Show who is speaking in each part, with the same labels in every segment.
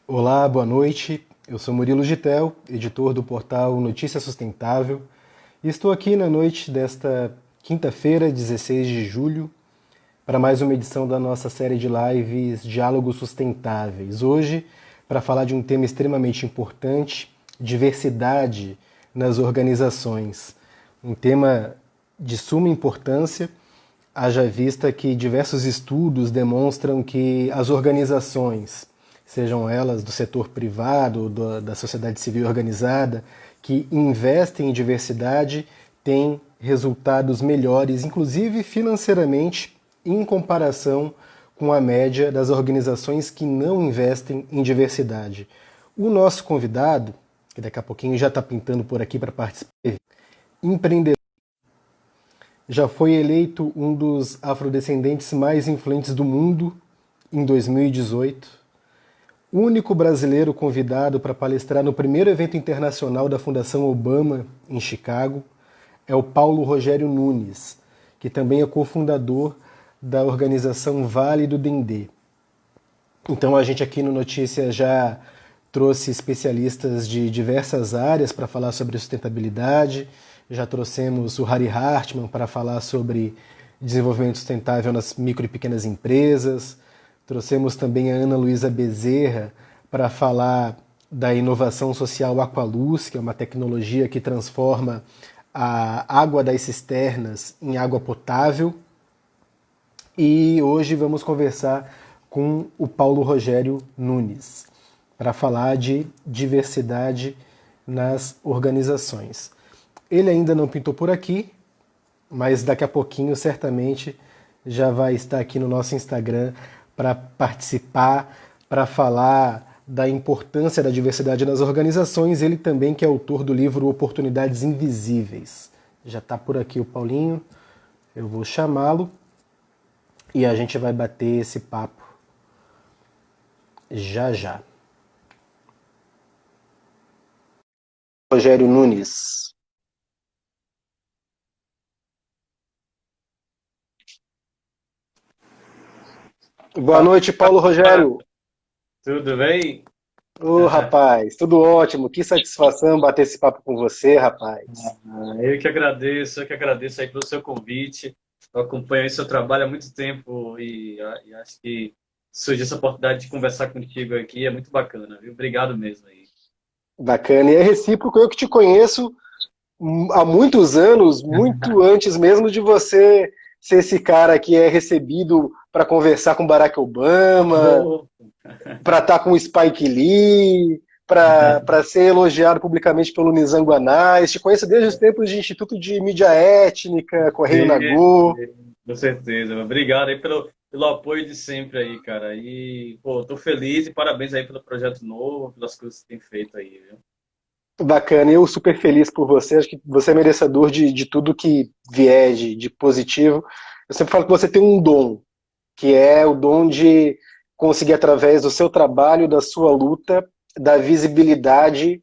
Speaker 1: Olá, boa noite. Eu sou Murilo Gitel, editor do portal Notícia Sustentável, e estou aqui na noite desta quinta-feira, 16 de julho, para mais uma edição da nossa série de lives Diálogos Sustentáveis. Hoje, para falar de um tema extremamente importante, diversidade nas organizações. Um tema de suma importância, haja vista que diversos estudos demonstram que as organizações, sejam elas do setor privado, da sociedade civil organizada, que investem em diversidade, têm resultados melhores, inclusive financeiramente, em comparação com a média das organizações que não investem em diversidade. O nosso convidado, que daqui a pouquinho já está pintando por aqui para participar, empreendedor, já foi eleito um dos afrodescendentes mais influentes do mundo em 2018, único brasileiro convidado para palestrar no primeiro evento internacional da Fundação Obama, em Chicago, é o Paulo Rogério Nunes, que também é cofundador da organização Vale do Dendê. Então a gente aqui no Notícia já trouxe especialistas de diversas áreas para falar sobre sustentabilidade, já trouxemos o Harry Hartman para falar sobre desenvolvimento sustentável nas micro e pequenas empresas, trouxemos também a Ana Luísa Bezerra para falar da inovação social Aqualuz, que é uma tecnologia que transforma a água das cisternas em água potável. E hoje vamos conversar com o Paulo Rogério Nunes para falar de diversidade nas organizações. Ele ainda não pintou por aqui, mas daqui a pouquinho certamente já vai estar aqui no nosso Instagram para participar, para falar da importância da diversidade nas organizações. Ele também que é autor do livro Oportunidades Invisíveis. Já está por aqui o Paulinho, eu vou chamá-lo e a gente vai bater esse papo já já. Rogério Nunes. Boa noite, Paulo Rogério.
Speaker 2: Tudo bem?
Speaker 1: Ô, rapaz, tudo ótimo. Que satisfação bater esse papo com você, rapaz.
Speaker 2: Eu que agradeço aí pelo seu convite. Eu acompanho aí seu trabalho há muito tempo e acho que surgiu essa oportunidade de conversar contigo aqui, é muito bacana, viu? Obrigado mesmo aí.
Speaker 1: Bacana. E é recíproco, eu que te conheço há muitos anos, muito antes mesmo de você ser esse cara que é recebido para conversar com Barack Obama,
Speaker 2: Oh,
Speaker 1: para estar com o Spike Lee, para ser elogiado publicamente pelo Nizam Anais. Te conheço desde os tempos de Instituto de Mídia Étnica, Correio
Speaker 2: sim,
Speaker 1: Nagô.
Speaker 2: sim, com certeza. Obrigado aí pelo apoio de sempre aí, cara. E, pô, tô feliz e parabéns aí pelo projeto novo, pelas coisas que tem feito aí, viu?
Speaker 1: Bacana, eu super feliz por você. Acho que você é merecedor de tudo que vier de positivo. Eu sempre falo que você tem um dom, que é o dom de conseguir, através do seu trabalho, da sua luta, dar visibilidade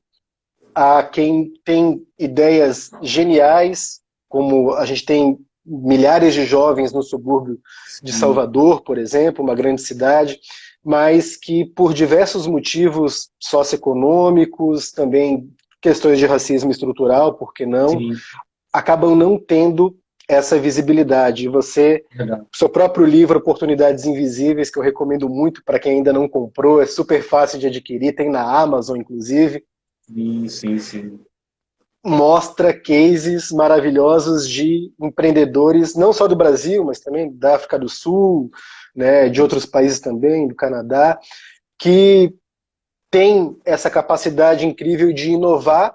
Speaker 1: a quem tem ideias geniais, como a gente tem milhares de jovens no subúrbio de
Speaker 2: Sim,
Speaker 1: Salvador, por exemplo, uma grande cidade, mas que por diversos motivos socioeconômicos, também questões de racismo estrutural, por que não,
Speaker 2: sim,
Speaker 1: acabam não tendo essa visibilidade. E você,
Speaker 2: verdade.
Speaker 1: seu próprio livro Oportunidades Invisíveis, que eu recomendo muito para quem ainda não comprou, é super fácil de adquirir, tem na Amazon, inclusive,
Speaker 2: Sim, sim, sim.
Speaker 1: mostra cases maravilhosos de empreendedores, não só do Brasil, mas também da África do Sul, né, de outros países também, do Canadá, que tem essa capacidade incrível de inovar,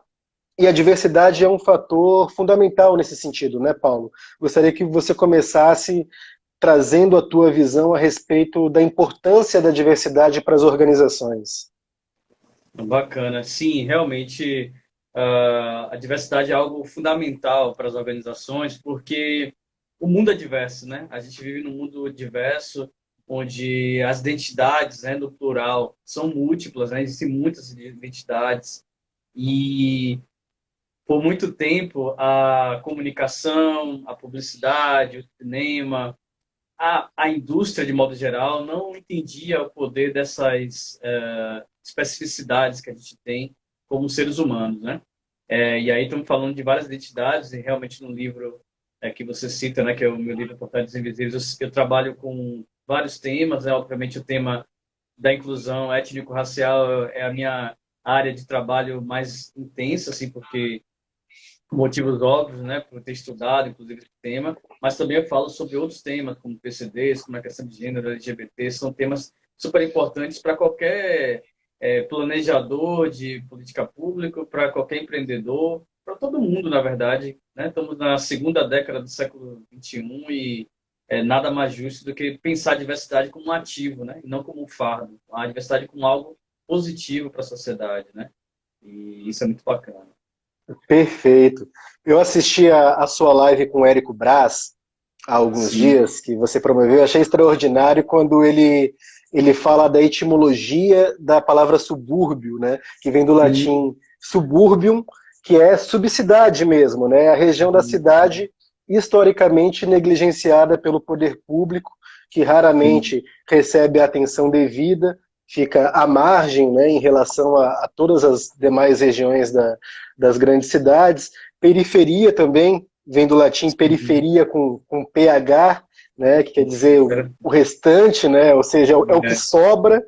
Speaker 1: e a diversidade é um fator fundamental nesse sentido, né, Paulo? Gostaria que você começasse trazendo a tua visão a respeito da importância da diversidade para as organizações.
Speaker 2: Bacana. Sim, realmente a diversidade é algo fundamental para as organizações, porque o mundo é diverso, né? A gente vive num mundo diverso, onde as identidades, né, no plural, são múltiplas, né? Existem muitas identidades e por muito tempo a comunicação, a publicidade, o cinema, a indústria de modo geral não entendia o poder dessas especificidades que a gente tem como seres humanos, né? E aí estamos falando de várias identidades, e realmente no livro que você cita, né, que é o meu livro Portais Invisíveis, eu trabalho com vários temas, né? Obviamente o tema da inclusão étnico-racial é a minha área de trabalho mais intensa, assim, porque motivos óbvios, né, por ter estudado, inclusive, esse tema, mas também eu falo sobre outros temas, como PCDs, como a questão de gênero, LGBT, são temas super importantes para qualquer planejador de política pública, para qualquer empreendedor, para todo mundo, na verdade, né? Estamos na segunda década do século XXI e nada mais justo do que pensar a diversidade como um ativo, né, e não como um fardo, a diversidade como algo positivo para a sociedade, né? E isso é muito bacana.
Speaker 1: Perfeito. Eu assisti a sua live com o Érico Brás há alguns
Speaker 2: Sim.
Speaker 1: dias, que você promoveu. Eu achei extraordinário quando ele fala da etimologia da palavra subúrbio, né? Que vem do latim suburbium, que é subcidade mesmo, né? A região da
Speaker 2: Sim.
Speaker 1: cidade historicamente negligenciada pelo poder público, que
Speaker 2: Sim.
Speaker 1: raramente recebe a atenção devida, fica à margem, né, em relação a todas as demais regiões das grandes cidades. Periferia também, vem do latim periferia com PH, né, que quer dizer o restante, né, ou seja, é o que sobra,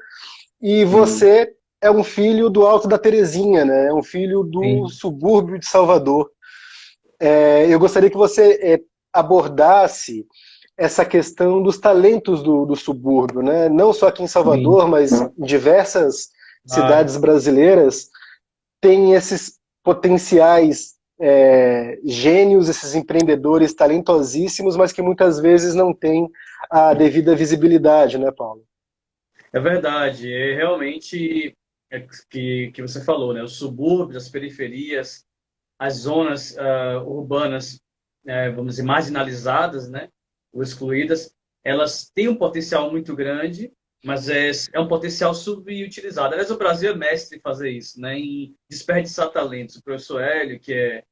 Speaker 1: e
Speaker 2: Sim,
Speaker 1: você é um filho do Alto da Terezinha, né, é um filho do
Speaker 2: sim,
Speaker 1: subúrbio de Salvador. Eu gostaria que você abordasse essa questão dos talentos do subúrbio, né? Não só aqui em
Speaker 2: sim.
Speaker 1: Salvador, mas em diversas
Speaker 2: Ah,
Speaker 1: cidades brasileiras tem esses potenciais gênios, esses empreendedores talentosíssimos, mas que muitas vezes não têm a devida visibilidade, né, Paulo?
Speaker 2: é verdade. É realmente que você falou, né? Os subúrbios, as periferias, as zonas urbanas, vamos dizer, marginalizadas, né? Ou excluídas, elas têm um potencial muito grande, mas é um potencial subutilizado. Aliás, o Brasil é mestre em fazer isso, né? Em desperdiçar talentos. O professor Hélio, que é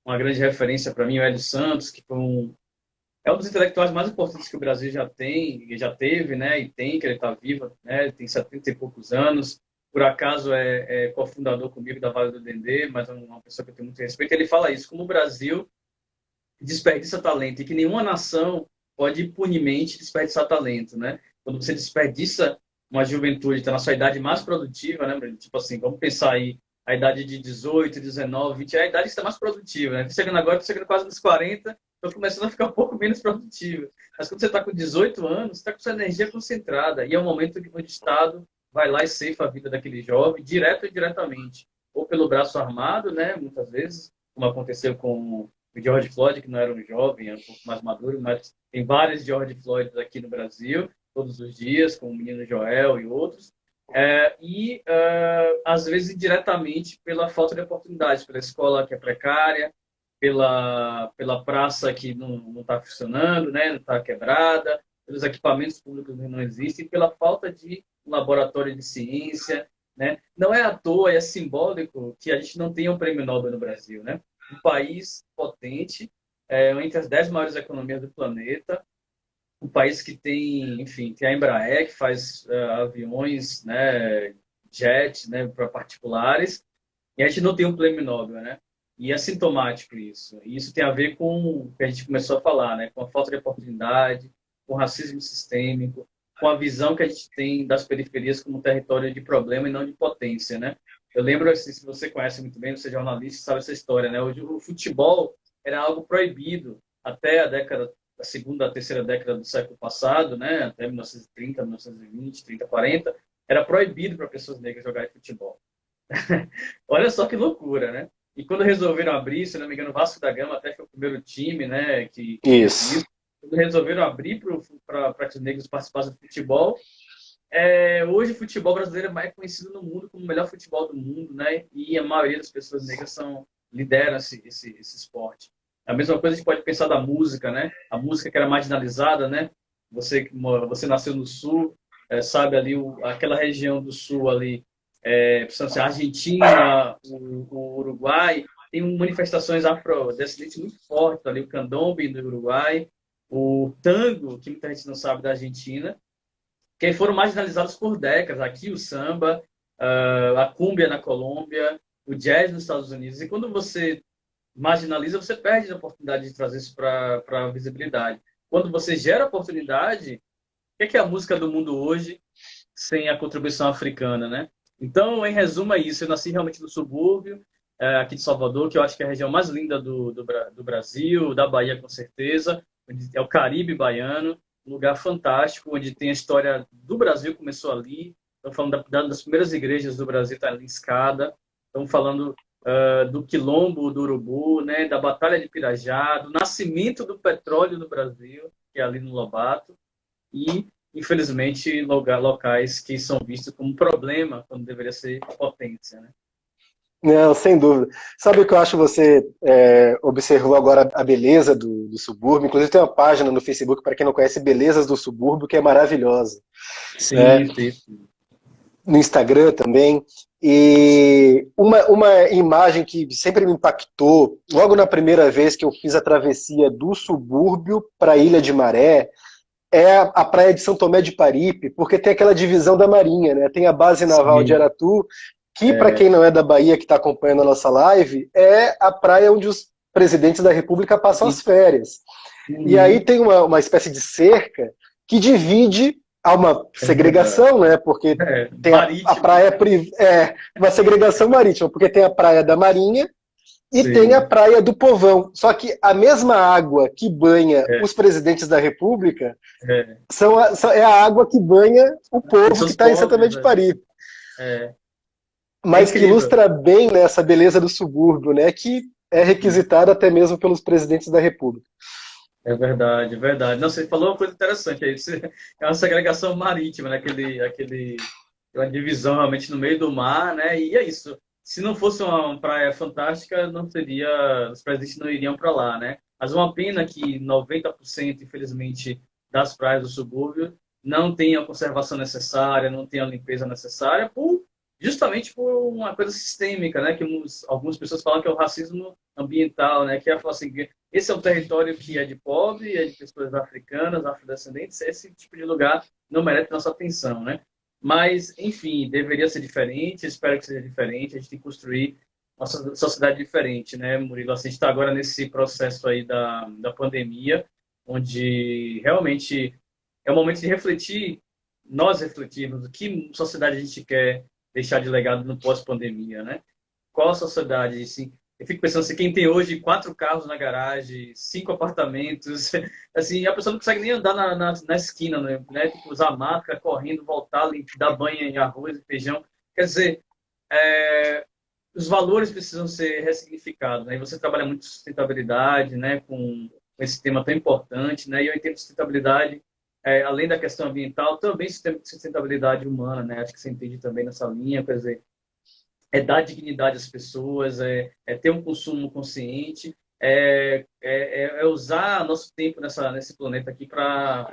Speaker 2: uma grande referência para mim, o Hélio Santos, que foi é um dos intelectuais mais importantes que o Brasil já tem, já teve, né? E tem, que ele está vivo, né? Ele tem 70 e poucos anos. Por acaso é cofundador comigo da Vale do Dendê, mas é uma pessoa que eu tenho muito respeito. Ele fala isso, como o Brasil desperdiça talento e que nenhuma nação pode impunemente desperdiçar talento, né? Quando você desperdiça uma juventude, está na sua idade mais produtiva, né, Breno? Tipo assim, vamos pensar aí, a idade de 18, 19, 20, é a idade que está mais produtiva, né? Chegando agora, chegando quase nos 40, estou começando a ficar um pouco menos produtivo. Mas quando você está com 18 anos, você está com sua energia concentrada, e é o momento que o Estado vai lá e ceifa a vida daquele jovem, direto ou indiretamente, ou pelo braço armado, né, muitas vezes, como aconteceu com o George Floyd, que não era um jovem, era um pouco mais maduro, mas tem vários George Floyds aqui no Brasil, todos os dias, como o menino Joel e outros. Às vezes, indiretamente, pela falta de oportunidades, pela escola que é precária, pela praça que não está funcionando, né, não está quebrada, pelos equipamentos públicos que não existem, pela falta de um laboratório de ciência. Né? Não é à toa, é simbólico que a gente não tenha um prêmio Nobel no Brasil. Né? Um país potente, entre as 10 maiores economias do planeta, um país que tem, enfim, tem a Embraer, que faz aviões, né, jet, né, para particulares, e a gente não tem um prêmio Nobel, né? E é sintomático isso. E isso tem a ver com o que a gente começou a falar, né? Com a falta de oportunidade, com o racismo sistêmico, com a visão que a gente tem das periferias como território de problema e não de potência, né? Eu lembro, assim, se você conhece muito bem, você é jornalista, sabe essa história, né? O futebol era algo proibido até a década, a segunda, a terceira década do século passado, né? Até 1930, 1920, 30, 40, era proibido para pessoas negras jogarem futebol. Olha só que loucura, né? E quando resolveram abrir, se não me engano, o Vasco da Gama até foi o primeiro time, né, que fez
Speaker 1: Isso.
Speaker 2: isso. Quando resolveram abrir para que os negros participassem do futebol, hoje o futebol brasileiro é mais conhecido no mundo como o melhor futebol do mundo, né? E a maioria das pessoas negras lideram esse esporte. A mesma coisa a gente pode pensar da música, né? A música que era marginalizada, né? Você nasceu no Sul, sabe ali aquela região do Sul ali, a Argentina, o Uruguai, tem manifestações afrodescendentes muito fortes ali, o candombe do Uruguai, o tango, que muita gente não sabe, da Argentina, que foram marginalizados por décadas. Aqui o samba, a cúmbia na Colômbia, o jazz nos Estados Unidos. E quando você marginaliza, você perde a oportunidade de trazer isso para a visibilidade. Quando você gera oportunidade, o que é a música do mundo hoje sem a contribuição africana, né? Então, em resumo, é isso. Eu nasci realmente no subúrbio, aqui de Salvador, que eu acho que é a região mais linda do Brasil, da Bahia, com certeza. É o Caribe baiano, um lugar fantástico, onde tem a história do Brasil, começou ali. Estamos falando das primeiras igrejas do Brasil, está ali em Escada. Estamos falando do Quilombo do Urubu, né, da Batalha de Pirajá, do nascimento do petróleo no Brasil, que é ali no Lobato, e, infelizmente, locais que são vistos como problema, quando deveria ser potência, né?
Speaker 1: Não, sem dúvida. Sabe o que eu acho? Você observou agora a beleza do subúrbio. Inclusive tem uma página no Facebook, para quem não conhece, Belezas do Subúrbio, que é maravilhosa, né?
Speaker 2: Sim, sim.
Speaker 1: No Instagram também. E uma imagem que sempre me impactou, logo na primeira vez que eu fiz a travessia do subúrbio para a Ilha de Maré, é a praia de São Tomé de Paripe, porque tem aquela divisão da Marinha, né? Tem a base naval de
Speaker 2: Sim,
Speaker 1: Aratu, que para
Speaker 2: é,
Speaker 1: quem não é da Bahia, que está acompanhando a nossa live, é a praia onde os presidentes da República passam as
Speaker 2: sim.
Speaker 1: férias. E aí
Speaker 2: Uhum,
Speaker 1: tem uma espécie de cerca que divide, há uma
Speaker 2: é verdade.
Speaker 1: segregação, né? Porque tem a
Speaker 2: Marítimo,
Speaker 1: praia,
Speaker 2: né?
Speaker 1: uma segregação marítima, porque tem a praia da Marinha e tem a
Speaker 2: Sim,
Speaker 1: praia do Povão. Só que a mesma água que banha
Speaker 2: é,
Speaker 1: os presidentes da República
Speaker 2: é.
Speaker 1: é a água que banha o
Speaker 2: As
Speaker 1: povo que
Speaker 2: pessoas
Speaker 1: está em Santa Maria
Speaker 2: pobres,
Speaker 1: de Paripe.
Speaker 2: é, é
Speaker 1: Mas que
Speaker 2: incrível.
Speaker 1: ilustra bem, né, essa beleza do subúrbio, né? Que é requisitada até mesmo pelos presidentes da República.
Speaker 2: É verdade, é verdade. Não, você falou uma coisa interessante aí. É uma segregação marítima, né? Uma divisão realmente no meio do mar, né? E é isso. Se não fosse uma praia fantástica, não seria, os presidentes não iriam para lá, né? Mas uma pena que 90%, infelizmente, das praias do subúrbio não tem a conservação necessária, não tem a limpeza necessária, justamente por uma coisa sistêmica, né? Que algumas pessoas falam que é o racismo ambiental, né? Que é falar assim, esse é um território que é de pobre, é de pessoas africanas, afrodescendentes, esse tipo de lugar não merece nossa atenção, né? Mas, enfim, deveria ser diferente, espero que seja diferente, a gente tem que construir uma sociedade diferente, né, Murilo? Assim, a gente está agora nesse processo aí da pandemia, onde realmente é o momento de refletir, nós refletirmos o que sociedade a gente quer deixar de legado no pós-pandemia, né? Qual a sociedade, assim, eu fico pensando assim, quem tem hoje 4 carros na garagem, 5 apartamentos, assim, a pessoa não consegue nem andar na esquina, né? Tem que usar máscara, correndo, voltar, dar banho em arroz e feijão. Quer dizer, é, os valores precisam ser ressignificados, né? E você trabalha muito sustentabilidade, né? Com esse tema tão importante, né? E eu entendo sustentabilidade, além da questão ambiental, também sustentabilidade humana, né? Acho que você entende também nessa linha, quer dizer, dar dignidade às pessoas, ter um consumo consciente, é usar nosso tempo nesse planeta aqui para,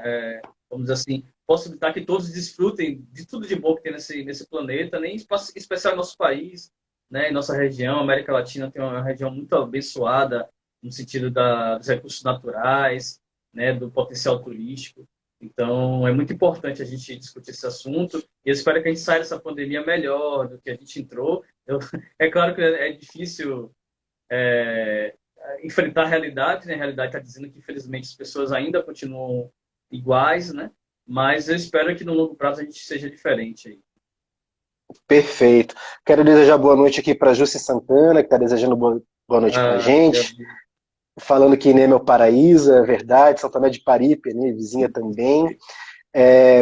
Speaker 2: vamos dizer assim, possibilitar que todos desfrutem de tudo de bom que tem nesse planeta, nem em especial nosso país, né, em nossa região, a América Latina tem uma região muito abençoada no sentido dos recursos naturais, né, do potencial turístico. Então, é muito importante a gente discutir esse assunto e eu espero que a gente saia dessa pandemia melhor do que a gente entrou. É claro que é difícil é, enfrentar a realidade, né? A realidade está dizendo que, infelizmente, as pessoas ainda continuam iguais, né? Mas eu espero que no longo prazo a gente seja diferente aí.
Speaker 1: Perfeito. Quero desejar boa noite aqui para Jussi Santana, que está desejando boa noite para a
Speaker 2: Ah,
Speaker 1: gente. Falando que Inê é meu paraíso, é verdade. São Tomé de Paripe, né, vizinha também.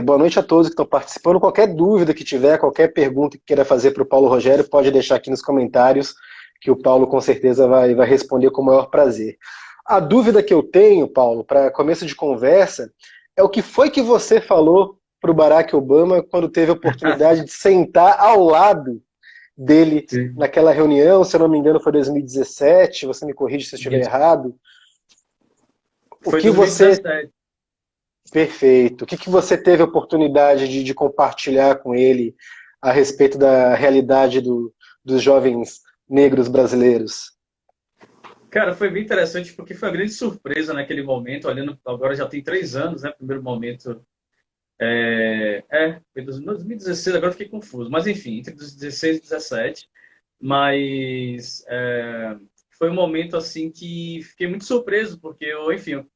Speaker 1: Boa noite a todos que estão participando. Qualquer dúvida que tiver, qualquer pergunta que queira fazer para o Paulo Rogério, pode deixar aqui nos comentários, que o Paulo com certeza vai responder com o maior prazer. A dúvida que eu tenho, Paulo, para começo de conversa, é o que foi que você falou para o Barack Obama quando teve a oportunidade de sentar ao lado dele
Speaker 2: sim.
Speaker 1: naquela reunião, se eu não me engano foi 2017, você me corrige se eu estiver errado. O
Speaker 2: Foi
Speaker 1: que você
Speaker 2: 2017.
Speaker 1: Perfeito. O que você teve a oportunidade de compartilhar com ele a respeito da realidade dos jovens negros brasileiros?
Speaker 2: Cara, foi bem interessante porque foi uma grande surpresa naquele momento, olhando agora já tem 3 anos, né? Primeiro momento Foi 2016, agora eu fiquei confuso. Mas enfim, entre 2016 e 2017. Mas foi um momento assim que fiquei muito surpreso, porque eu, enfim,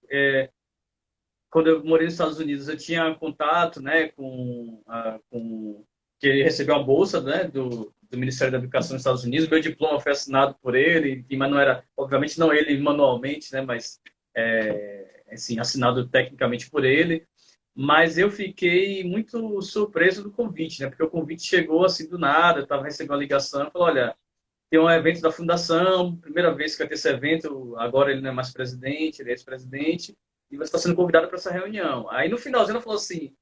Speaker 2: quando eu morei nos Estados Unidos, eu tinha contato, né, com que ele recebeu uma bolsa, né, do Ministério da Educação dos Estados Unidos. Meu diploma foi assinado por ele, enfim, mas não era, obviamente, não ele manualmente, né, mas assim, assinado tecnicamente por ele. Mas eu fiquei muito surpreso do convite, né, porque o convite chegou assim do nada. Eu estava recebendo uma ligação, falou, olha, tem um evento da fundação, primeira vez que vai ter esse evento, agora ele não é mais presidente, ele é ex-presidente, e você está sendo convidado para essa reunião. Aí no finalzinho ela falou assim,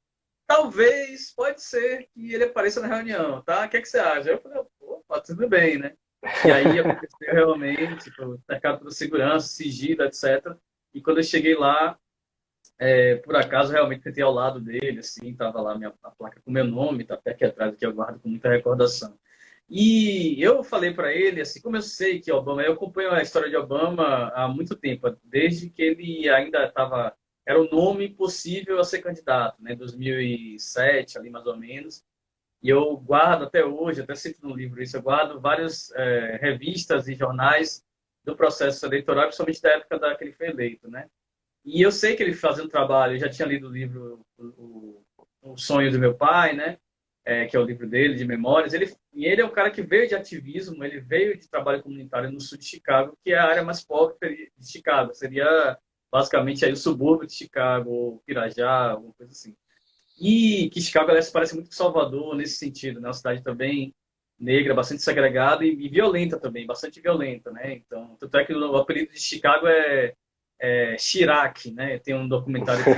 Speaker 2: talvez, pode ser que ele apareça na reunião, tá? O que é que você acha? Eu falei, opa, tudo bem, né? E aí aconteceu realmente, foi cercado por segurança, sigilo, etc. E quando eu cheguei lá, por acaso, realmente sentei ao lado dele, assim, tava lá a placa com meu nome, tá até aqui atrás, que eu guardo com muita recordação. E eu falei para ele, assim, como eu sei que Obama, eu acompanho a história de Obama há muito tempo, desde que ele ainda estava, era o nome possível a ser candidato, né, 2007, ali mais ou menos. E eu guardo até hoje, até cito no livro isso, eu guardo várias revistas e jornais do processo eleitoral, principalmente da época que ele foi eleito, né? E eu sei que ele fazia um trabalho, eu já tinha lido o livro o Sonho do Meu Pai, né? Que é o livro dele, de memórias. Ele é um cara que veio de ativismo, ele veio de trabalho comunitário no sul de Chicago, que é a área mais pobre de Chicago. Seria basicamente aí o subúrbio de Chicago, ou Pirajá, alguma coisa assim. E que Chicago, aliás, parece muito com Salvador nesse sentido, né? Uma cidade também negra, bastante segregada e violenta também, bastante violenta, né? Então, tanto é que o apelido de Chicago é Chirac, né? Tem um documentário que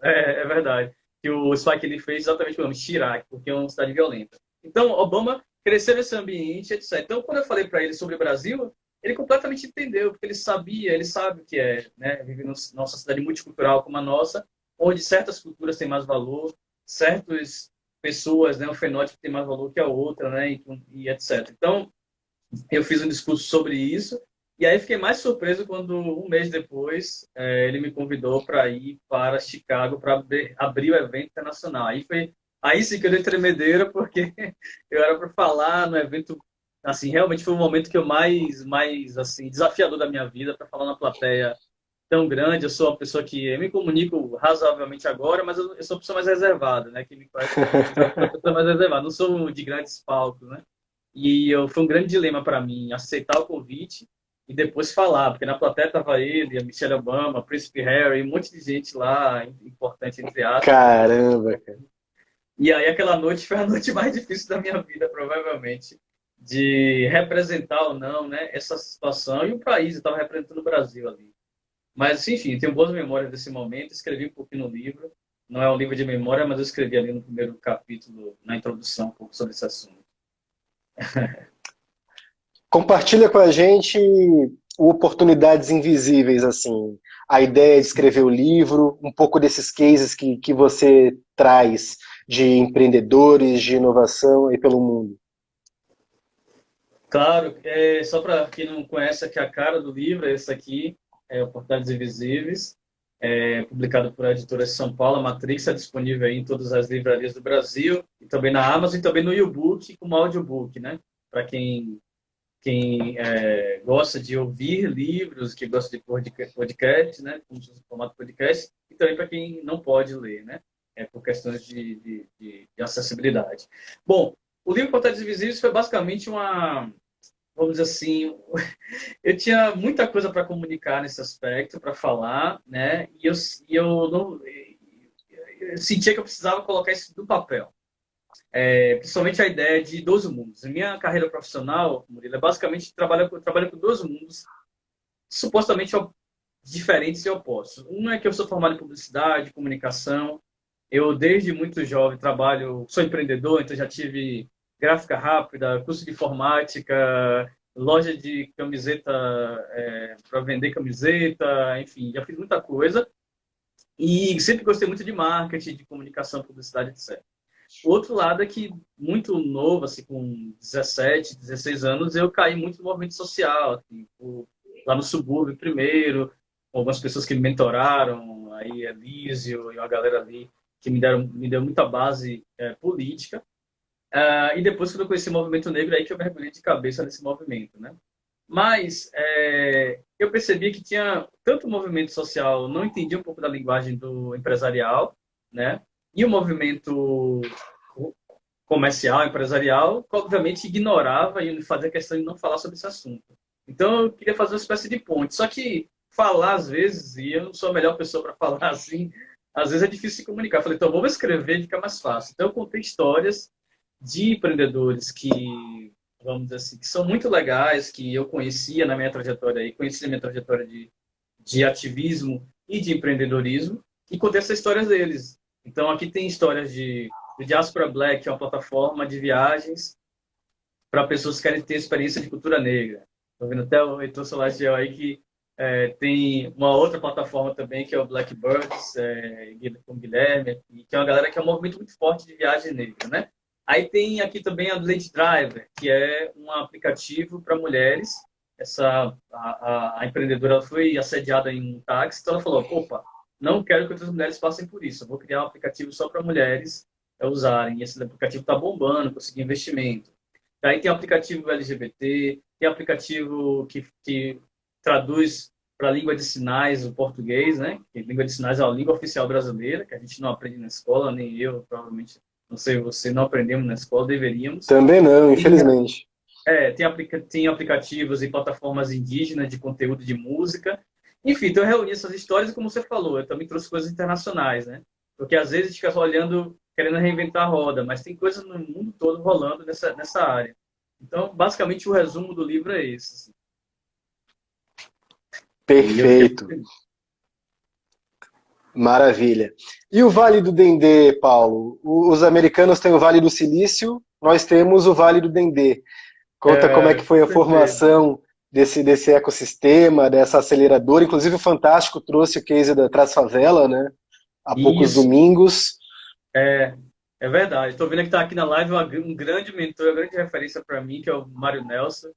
Speaker 2: é verdade, que o Spike ele fez exatamente o nome Chirac, porque é uma cidade violenta. Então, Obama cresceu nesse ambiente, etc. Então, quando eu falei para ele sobre o Brasil, ele completamente entendeu, porque ele sabia, ele sabe o que é, né? Viver numa nossa cidade multicultural como a nossa, onde certas culturas têm mais valor, certas pessoas, né? O fenótipo tem mais valor que a outra, né? E etc. Então, eu fiz um discurso sobre isso. E aí fiquei mais surpreso quando, um mês depois, ele me convidou para ir para Chicago para abrir o evento internacional. Aí sim que eu dei tremedeira, porque eu era para falar no evento, assim, realmente foi o momento que eu mais assim, desafiador da minha vida, para falar na plateia tão grande. Eu sou uma pessoa que eu me comunico razoavelmente agora, mas eu sou uma pessoa mais reservada, né? Que me conhece, sabe que eu sou uma pessoa mais reservada, não sou de grandes palcos, né? Foi um grande dilema para mim aceitar o convite e depois falar, porque na plateia estava ele, a Michelle Obama, Príncipe Harry, um monte de gente lá, importante entre aspas, né?
Speaker 1: Caramba, cara.
Speaker 2: E aí aquela noite foi a noite mais difícil da minha vida, provavelmente, de representar ou não, né, essa situação e o país. Eu estava representando o Brasil ali. Mas, enfim, tenho boas memórias desse momento, escrevi um pouquinho no livro. Não é um livro de memória, mas eu escrevi ali no primeiro capítulo, na introdução, um pouco sobre esse assunto.
Speaker 1: Compartilha com a gente o Oportunidades Invisíveis, assim, a ideia de escrever o livro, um pouco desses cases que você traz de empreendedores, de inovação aí pelo mundo.
Speaker 2: Claro, só para quem não conhece aqui a cara do livro, é esse aqui, Oportunidades Invisíveis, publicado por a editora de São Paulo, a Matrix, é disponível aí em todas as livrarias do Brasil, e também na Amazon, e também no e-book, como audiobook, né? Para quem gosta de ouvir livros, que gosta de podcast, né? Como se fosse um formato podcast, e também para quem não pode ler, né? Por questões de acessibilidade. Bom, o livro Portais Invisíveis foi basicamente vamos dizer assim, eu tinha muita coisa para comunicar nesse aspecto, para falar, né? E eu não, eu sentia que eu precisava colocar isso no papel. Principalmente a ideia de 12 mundos. A minha carreira profissional, Murilo, é basicamente trabalho com 12 mundos supostamente diferentes e opostos. Um é que eu sou formado em publicidade, comunicação. Eu, desde muito jovem, sou empreendedor, então já tive gráfica rápida, curso de informática, loja de camiseta para vender camiseta, enfim, já fiz muita coisa. E sempre gostei muito de marketing, de comunicação, publicidade, etc. O outro lado é que, muito novo, assim, com 17, 16 anos, eu caí muito no movimento social, assim, lá no subúrbio primeiro, com algumas pessoas que me mentoraram, aí Elísio e uma galera ali. que me deu muita base política. E depois, quando eu conheci o movimento negro, aí que eu mergulhei de cabeça nesse movimento, né? Mas eu percebi que tinha tanto o movimento social não entendia um pouco da linguagem do empresarial, né? E o movimento comercial, empresarial, que obviamente ignorava e fazia questão de não falar sobre esse assunto. Então eu queria fazer uma espécie de ponte. Só que falar às vezes, e eu não sou a melhor pessoa para falar assim, às vezes é difícil se comunicar. Eu falei, então vamos escrever, fica mais fácil. Então eu contei histórias de empreendedores que, vamos dizer assim, que são muito legais, que eu conhecia na minha trajetória e conheci na minha trajetória de ativismo e de empreendedorismo, e contei essas histórias deles. Então aqui tem histórias de Diaspora Black, que é uma plataforma de viagens para pessoas que querem ter experiência de cultura negra. Estou vendo até o Heitor Solagel aí que tem uma outra plataforma também, que é o Blackbirds, com o Guilherme, que é uma galera que é um movimento muito forte de viagem negra, né? Aí tem aqui também a Lady Driver, que é um aplicativo para mulheres. A empreendedora foi assediada em um táxi, então ela falou, opa, não quero que outras mulheres passem por isso, eu vou criar um aplicativo só para mulheres usarem. E esse aplicativo está bombando, conseguir investimento. Aí tem aplicativo LGBT, tem aplicativo que traduz para a língua de sinais o português, né? Que língua de sinais é a língua oficial brasileira, que a gente não aprende na escola, nem eu, provavelmente, não sei, você não aprendemos na escola, deveríamos.
Speaker 1: Também não,
Speaker 2: E,
Speaker 1: infelizmente.
Speaker 2: tem aplicativos e plataformas indígenas de conteúdo de música. Enfim, então eu reuni essas histórias e, como você falou, eu também trouxe coisas internacionais, né? Porque às vezes a gente fica só olhando, querendo reinventar a roda, mas tem coisas no mundo todo rolando nessa área. Então, basicamente, o resumo do livro é esse. Assim.
Speaker 1: Perfeito. Maravilha. E o Vale do Dendê, Paulo? Os americanos têm o Vale do Silício, nós temos o Vale do Dendê. Conta como é que foi a formação desse ecossistema, dessa aceleradora. Inclusive o Fantástico trouxe o case da Transfavela, né? Há poucos domingos.
Speaker 2: É verdade. Estou vendo que está aqui na live um grande mentor, uma grande referência para mim, que é o Mário Nelson.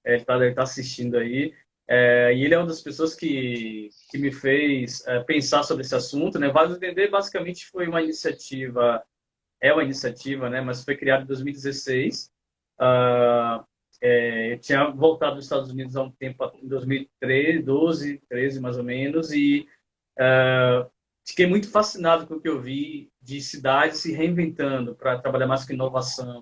Speaker 2: Ele está assistindo aí. E ele é uma das pessoas que me fez pensar sobre esse assunto, né? Vale do Dendê basicamente foi uma iniciativa, é uma iniciativa, né? Mas foi criada em 2016. Eu tinha voltado dos Estados Unidos há um tempo, em 2013, 12, 13 mais ou menos, e fiquei muito fascinado com o que eu vi de cidades se reinventando para trabalhar mais com inovação.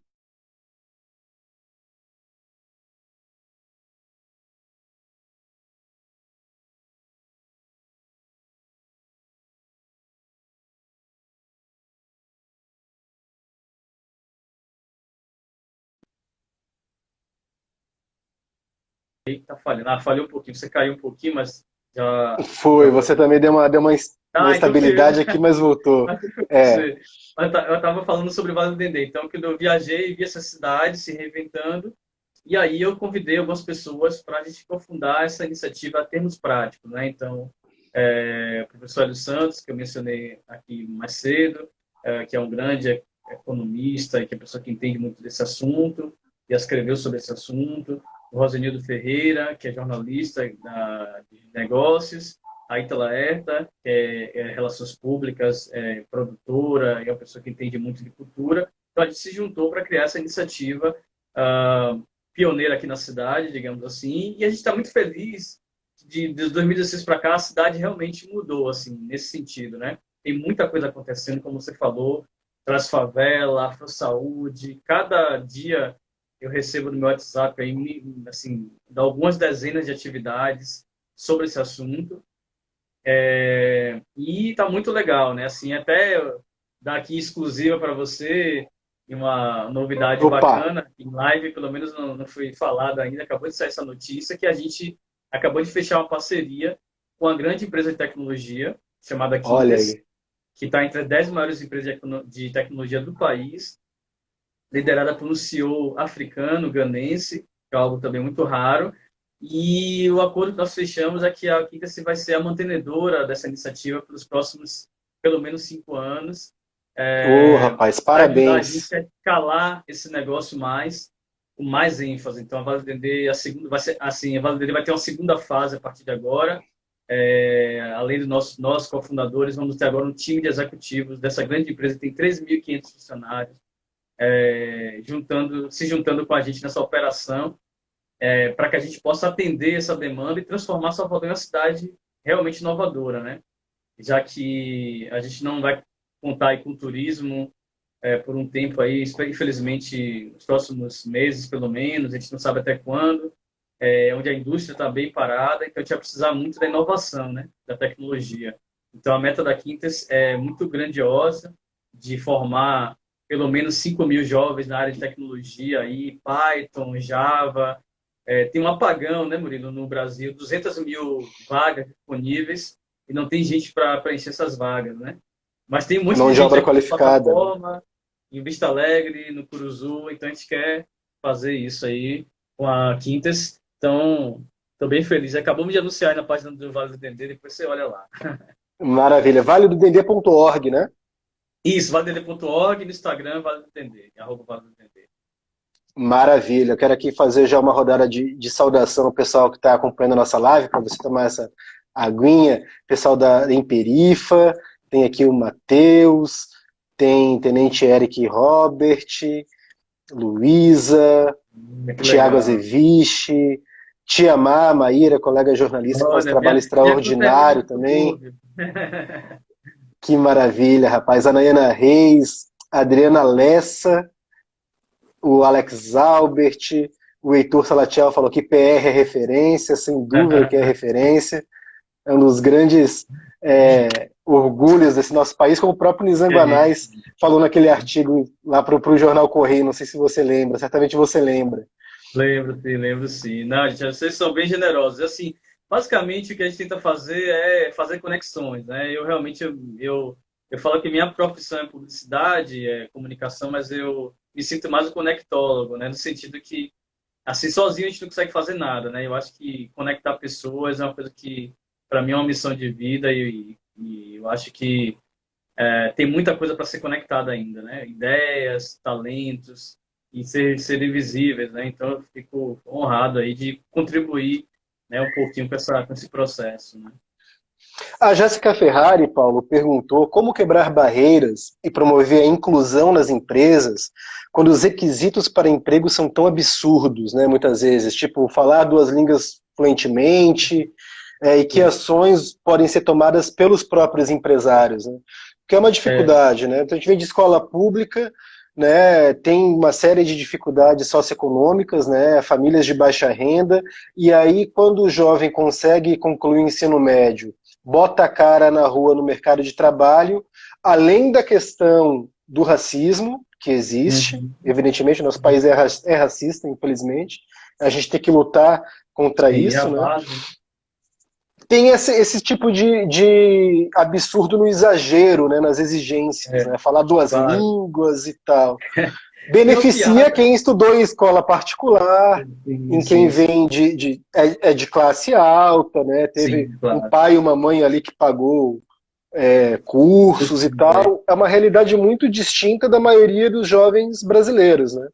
Speaker 2: Tá falhando. Falhou um pouquinho. Você caiu um pouquinho, mas
Speaker 1: Foi, você também deu uma
Speaker 2: então
Speaker 1: estabilidade aqui, mas voltou.
Speaker 2: Eu estava falando sobre o Vale do Dendê. Então, quando eu viajei, vi essa cidade se reinventando, e aí eu convidei algumas pessoas para a gente aprofundar essa iniciativa a termos práticos, né? Então, o professor Hélio Santos, que eu mencionei aqui mais cedo, que é um grande economista e que é uma pessoa que entende muito desse assunto, e escreveu sobre esse assunto. O Rosenildo Ferreira, que é jornalista de negócios, a Ítala Herta, que é Relações Públicas, produtora, e é uma pessoa que entende muito de cultura. Então, a gente se juntou para criar essa iniciativa pioneira aqui na cidade, digamos assim, e a gente está muito feliz de 2016 para cá, a cidade realmente mudou, assim, nesse sentido, né? Tem muita coisa acontecendo, como você falou, traz favela, afro-saúde, cada dia eu recebo no meu WhatsApp aí, assim, algumas dezenas de atividades sobre esse assunto. E tá muito legal, né? Assim, até dar aqui exclusiva para você uma novidade bacana, em live, pelo menos não foi falado ainda, acabou de sair essa notícia, que a gente acabou de fechar uma parceria com uma grande empresa de tecnologia, chamada Quintas, que está entre as 10 maiores empresas de tecnologia do país, liderada por um CEO africano, ganense, que é algo também muito raro. E o acordo que nós fechamos é que a Quintas vai ser a mantenedora dessa iniciativa pelos próximos, pelo menos, 5 anos.
Speaker 1: Rapaz, parabéns.
Speaker 2: A gente a escalar esse negócio com mais ênfase. Então, a Vale do Dendê, vai ser assim, a Vale do Dendê vai ter uma segunda fase a partir de agora, Além do nós cofundadores, vamos ter agora um time de executivos dessa grande empresa que tem 3.500 funcionários, se juntando com a gente nessa operação, para que a gente possa atender essa demanda e transformar Salvador em uma cidade realmente inovadora, né? Já que a gente não vai contar aí com turismo por um tempo aí, infelizmente, nos próximos meses, pelo menos, a gente não sabe até quando, onde a indústria está bem parada, então a gente vai precisar muito da inovação, né? Da tecnologia. Então, a meta da Quintas é muito grandiosa, de formar pelo menos 5.000 jovens na área de tecnologia, aí, Python, Java. Tem um apagão, né, Murilo, no Brasil, 200.000 vagas disponíveis e não tem gente para preencher essas vagas, né? Mas tem um monte
Speaker 1: Mão
Speaker 2: de
Speaker 1: de
Speaker 2: gente
Speaker 1: obra
Speaker 2: aqui na
Speaker 1: qualificada, né?
Speaker 2: plataforma, em Vista Alegre, no Curuzu, então a gente quer fazer isso aí com a Quintas. Então, estou bem feliz. Acabamos de anunciar aí na página do Vale do Dendê, depois você olha lá.
Speaker 1: Maravilha. Valedodendê.org, né?
Speaker 2: Isso, valedendê.org, no Instagram, Vale do Dendê, @ Vale do Dendê.
Speaker 1: Maravilha. Eu quero aqui fazer já uma rodada de saudação ao pessoal que está acompanhando a nossa live, para você tomar essa aguinha. Pessoal da Emperifa, tem aqui o Matheus, tem Tenente Eric Robert, Luísa,
Speaker 2: Que
Speaker 1: Tiago
Speaker 2: legal.
Speaker 1: Azeviche, Tia Má, Maíra, colega jornalista que faz
Speaker 2: Olha,
Speaker 1: trabalho
Speaker 2: minha coterminha
Speaker 1: extraordinário
Speaker 2: é muito boa,
Speaker 1: também.
Speaker 2: viu?
Speaker 1: Que maravilha, rapaz. A Nayana Reis, a Adriana Lessa, o Alex Albert, o Heitor Salatiel falou que PR é referência, sem dúvida que é referência. É um dos grandes orgulhos desse nosso país, como o próprio Nizam
Speaker 2: É
Speaker 1: Guanais
Speaker 2: isso.
Speaker 1: falou naquele artigo lá para o Jornal Correio, não sei se você lembra, certamente você lembra.
Speaker 2: Lembro, sim, lembro sim. Não, gente, vocês são bem generosos. Assim, basicamente o que a gente tenta fazer é fazer conexões, né? Eu realmente eu falo que minha profissão é publicidade, é comunicação, mas eu me sinto mais um conectólogo, né? No sentido que assim sozinho a gente não consegue fazer nada, né? Eu acho que conectar pessoas é uma coisa que para mim é uma missão de vida e eu acho que tem muita coisa para ser conectada ainda, né? Ideias, talentos e serem visíveis, né? Então eu fico honrado aí de contribuir, né, um pouquinho com esse processo, né?
Speaker 1: A Jéssica Ferrari, Paulo, perguntou como quebrar barreiras e promover a inclusão nas empresas quando os requisitos para emprego são tão absurdos, né, muitas vezes, tipo falar duas línguas fluentemente, e que ações podem ser tomadas pelos próprios empresários, né? Que é uma
Speaker 2: É,
Speaker 1: dificuldade, né? Então a gente vem de escola pública, né, tem uma série de dificuldades socioeconômicas, né, famílias de baixa renda, e aí quando o jovem consegue concluir o ensino médio, bota a cara na rua no mercado de trabalho, além da questão do racismo, que existe,
Speaker 2: uhum.
Speaker 1: evidentemente, nosso país é racista, infelizmente, a gente tem que lutar contra
Speaker 2: Sim, é a
Speaker 1: isso, né?
Speaker 2: base.
Speaker 1: Tem esse tipo de absurdo no exagero, né, nas exigências,
Speaker 2: É,
Speaker 1: né? Falar duas
Speaker 2: claro.
Speaker 1: línguas e tal.
Speaker 2: Tem uma
Speaker 1: Beneficia
Speaker 2: piada.
Speaker 1: quem estudou em escola particular,
Speaker 2: Sim,
Speaker 1: em quem
Speaker 2: sim, sim,
Speaker 1: vem de classe alta, né? Teve
Speaker 2: sim,
Speaker 1: um
Speaker 2: claro.
Speaker 1: pai e uma mãe ali que pagou cursos e tal. É uma realidade muito distinta da maioria dos jovens brasileiros, né?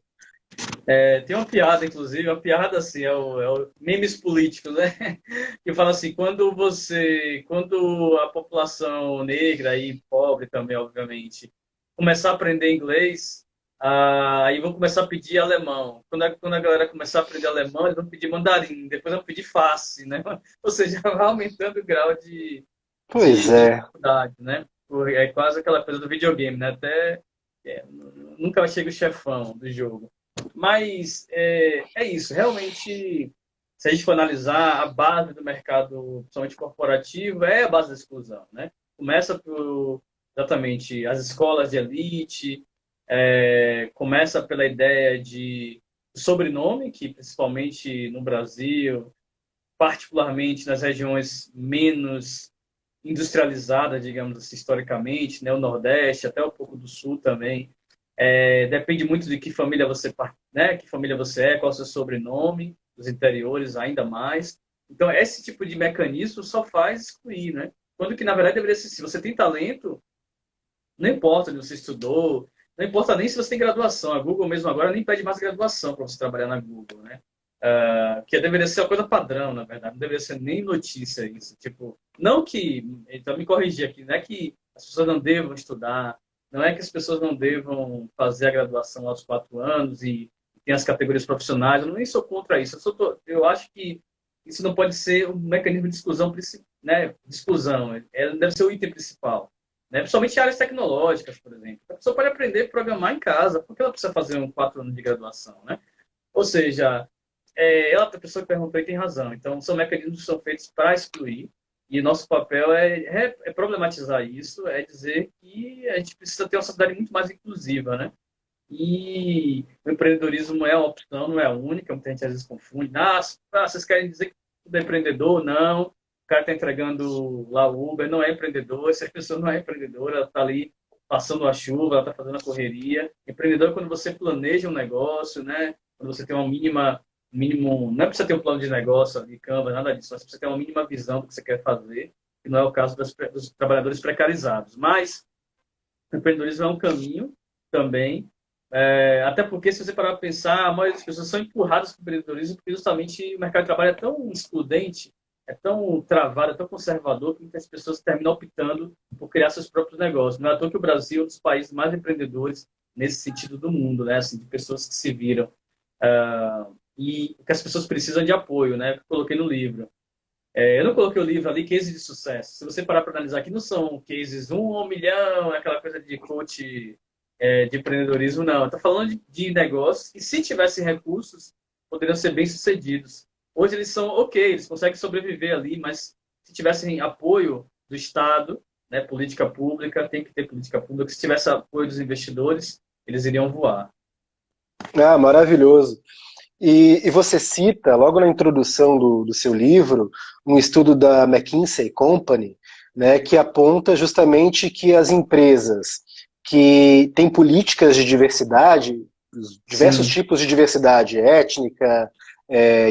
Speaker 2: Tem uma piada, inclusive, uma piada assim, é o memes políticos, né? Que fala assim, quando a população negra e pobre também, obviamente, começar a aprender inglês, aí vão começar a pedir alemão. Quando a galera começar a aprender alemão, eles vão pedir mandarim, depois vão pedir face, né? Ou seja, vai aumentando o grau
Speaker 1: Pois
Speaker 2: de
Speaker 1: é.
Speaker 2: dificuldade, né? É quase aquela coisa do videogame, né? Até nunca chega o chefão do jogo. Mas é isso, realmente, se a gente for analisar, a base do mercado, principalmente corporativo, é a base da exclusão, né? Começa por, exatamente, as escolas de elite, começa pela ideia de sobrenome, que principalmente no Brasil, particularmente nas regiões menos industrializadas, digamos assim, historicamente, né? O Nordeste, até um pouco do Sul também, depende muito de que família você, né? Que família você é, qual é o seu sobrenome, os interiores ainda mais. Então, esse tipo de mecanismo só faz excluir, né? Quando que, na verdade, deveria ser, se você tem talento, não importa onde você estudou, não importa nem se você tem graduação. A Google mesmo agora nem pede mais graduação para você trabalhar na Google, né? que deveria ser uma coisa padrão, na verdade, não deveria ser nem notícia isso. Tipo, não que, então me corrigir aqui, não é que as pessoas não devam estudar, não é que as pessoas não devam fazer a graduação aos 4 anos e tem as categorias profissionais, eu nem sou contra isso, eu acho que isso não pode ser um mecanismo de exclusão, né, de exclusão, deve ser o item principal. Né? Principalmente em áreas tecnológicas, por exemplo. A pessoa pode aprender a programar em casa, porque ela precisa fazer 4 anos de graduação, né? Ou seja, a pessoa que perguntou e tem razão. Então, são mecanismos que são feitos para excluir, e nosso papel é problematizar isso, é dizer que a gente precisa ter uma sociedade muito mais inclusiva, né? E o empreendedorismo é uma opção, não é a única, muita gente às vezes confunde. Vocês querem dizer que tudo é empreendedor? Não. O cara está entregando lá o Uber, não é empreendedor, essa pessoa não é empreendedora, ela está ali passando a chuva, ela está fazendo a correria. Empreendedor é quando você planeja um negócio, né? Quando você tem uma mínimo, não é para você ter um plano de negócio de Canva, nada disso, mas você ter uma mínima visão do que você quer fazer, que não é o caso dos trabalhadores precarizados. Mas o empreendedorismo é um caminho também, até porque, se você parar para pensar, a maioria das pessoas são empurradas para o empreendedorismo porque justamente o mercado de trabalho é tão excludente, é tão travado, é tão conservador, que muitas pessoas terminam optando por criar seus próprios negócios. Não é à toa que o Brasil é um dos países mais empreendedores nesse sentido do mundo, né? Assim, de pessoas que se viram. E que as pessoas precisam de apoio, né? Eu coloquei no livro. Eu não coloquei o livro ali, cases de sucesso. Se você parar para analisar aqui, não são cases 1 milhão, aquela coisa de coach de empreendedorismo, não. Estou falando de negócios que, se tivessem recursos, poderiam ser bem-sucedidos. Hoje eles são ok, eles conseguem sobreviver ali, mas se tivessem apoio do Estado, né, política pública, tem que ter política pública, se tivesse apoio dos investidores, eles iriam voar.
Speaker 1: Ah, maravilhoso. E você cita, logo na introdução do seu livro, um estudo da McKinsey Company, né, que aponta justamente que as empresas que têm políticas de diversidade, diversos
Speaker 2: Sim,
Speaker 1: tipos de diversidade étnica,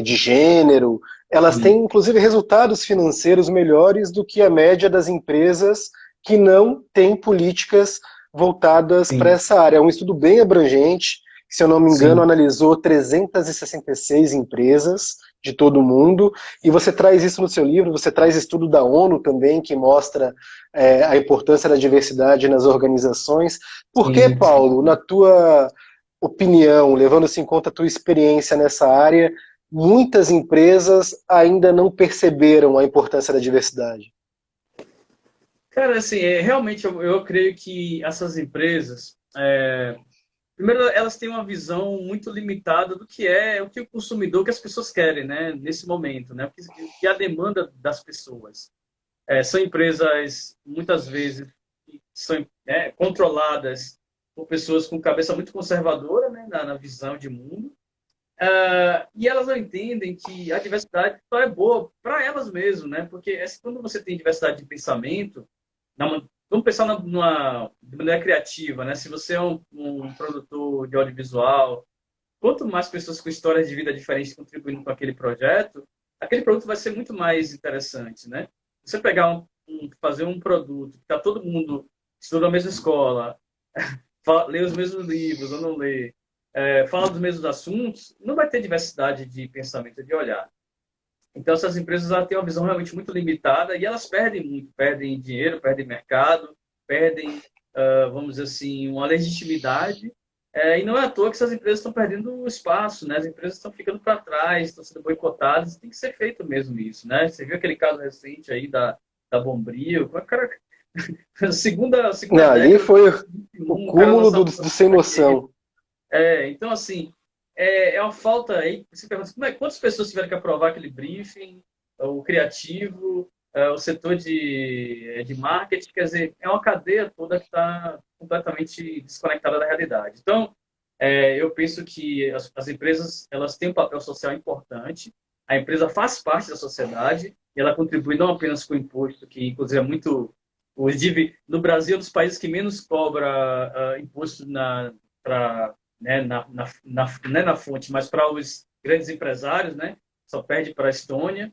Speaker 1: de gênero, elas têm
Speaker 2: sim,
Speaker 1: inclusive resultados financeiros melhores do que a média das empresas que não têm políticas voltadas para
Speaker 2: sim,
Speaker 1: essa área. É um estudo bem abrangente, se eu não me engano,
Speaker 2: sim.
Speaker 1: analisou 366 empresas de todo o mundo, e você traz isso no seu livro, você traz estudo da ONU também, que mostra a importância da diversidade nas organizações. Por que,
Speaker 2: Sim, sim.
Speaker 1: Paulo, na tua opinião, levando-se em conta a tua experiência nessa área, muitas empresas ainda não perceberam a importância da diversidade?
Speaker 2: Cara, assim, realmente eu creio que essas empresas, primeiro, elas têm uma visão muito limitada do que é o que o consumidor, que as pessoas querem, né, nesse momento, né, o que é a demanda das pessoas. São empresas, muitas vezes, que são controladas por pessoas com cabeça muito conservadora, né, na visão de mundo, e elas não entendem que a diversidade só é boa para elas mesmas, né, porque quando você tem diversidade de pensamento, vamos pensar de maneira criativa, né? Se você é um produtor de audiovisual, quanto mais pessoas com histórias de vida diferentes contribuindo com aquele projeto, aquele produto vai ser muito mais interessante, né? Você pegar fazer um produto que está todo mundo estuda na mesma escola, lê os mesmos livros ou não lê, fala dos mesmos assuntos, não vai ter diversidade de pensamento, de olhar. Então, essas empresas têm uma visão realmente muito limitada e elas perdem muito, perdem dinheiro, perdem mercado, perdem, vamos dizer assim, uma legitimidade. E não é à toa que essas empresas estão perdendo espaço, né? As empresas estão ficando para trás, estão sendo boicotadas. Tem que ser feito mesmo isso, né? Você viu aquele caso recente aí da Bombril? O cara, segunda
Speaker 1: Não, ali
Speaker 2: década
Speaker 1: foi
Speaker 2: do
Speaker 1: o
Speaker 2: 21, o cara
Speaker 1: cúmulo
Speaker 2: lança
Speaker 1: do sem noção.
Speaker 2: então, assim, uma falta aí. Você pergunta, quantas pessoas tiveram que aprovar aquele briefing, o criativo, o setor de marketing, quer dizer, é uma cadeia toda que está completamente desconectada da realidade. Então, eu penso que as empresas elas têm um papel social importante, a empresa faz parte da sociedade e ela contribui não apenas com o imposto, que inclusive é muito. No Brasil, é um dos países que menos cobra imposto para né, não é na fonte, mas para os grandes empresários, né? Só perde para a Estônia,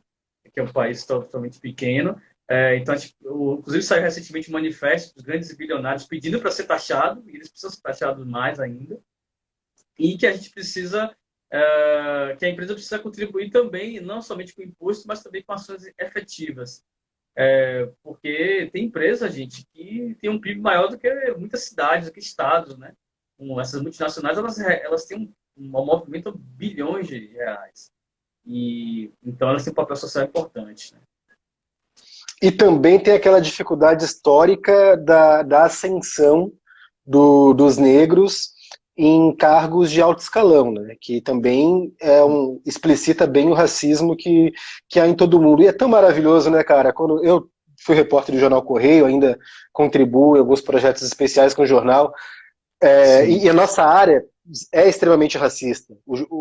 Speaker 2: que é um país totalmente pequeno. Então, inclusive, saiu recentemente um manifesto dos grandes bilionários pedindo para ser taxado, e eles precisam ser taxados mais ainda, e que a gente precisa que a empresa precisa contribuir também, não somente com imposto, mas também com ações efetivas. Porque tem empresa, gente, que tem um PIB maior do que muitas cidades, do que estados, né? Essas multinacionais, elas têm um movimento de bilhões de reais. E então elas têm um papel social importante, né?
Speaker 1: E também tem aquela dificuldade histórica da ascensão dos negros em cargos de alto escalão, né? Que também explicita bem o racismo que há em todo mundo. E é tão maravilhoso, né, cara? Quando eu fui repórter do Jornal Correio, ainda contribuo em alguns projetos especiais com o jornal,
Speaker 2: Sim,
Speaker 1: e a nossa área é extremamente racista.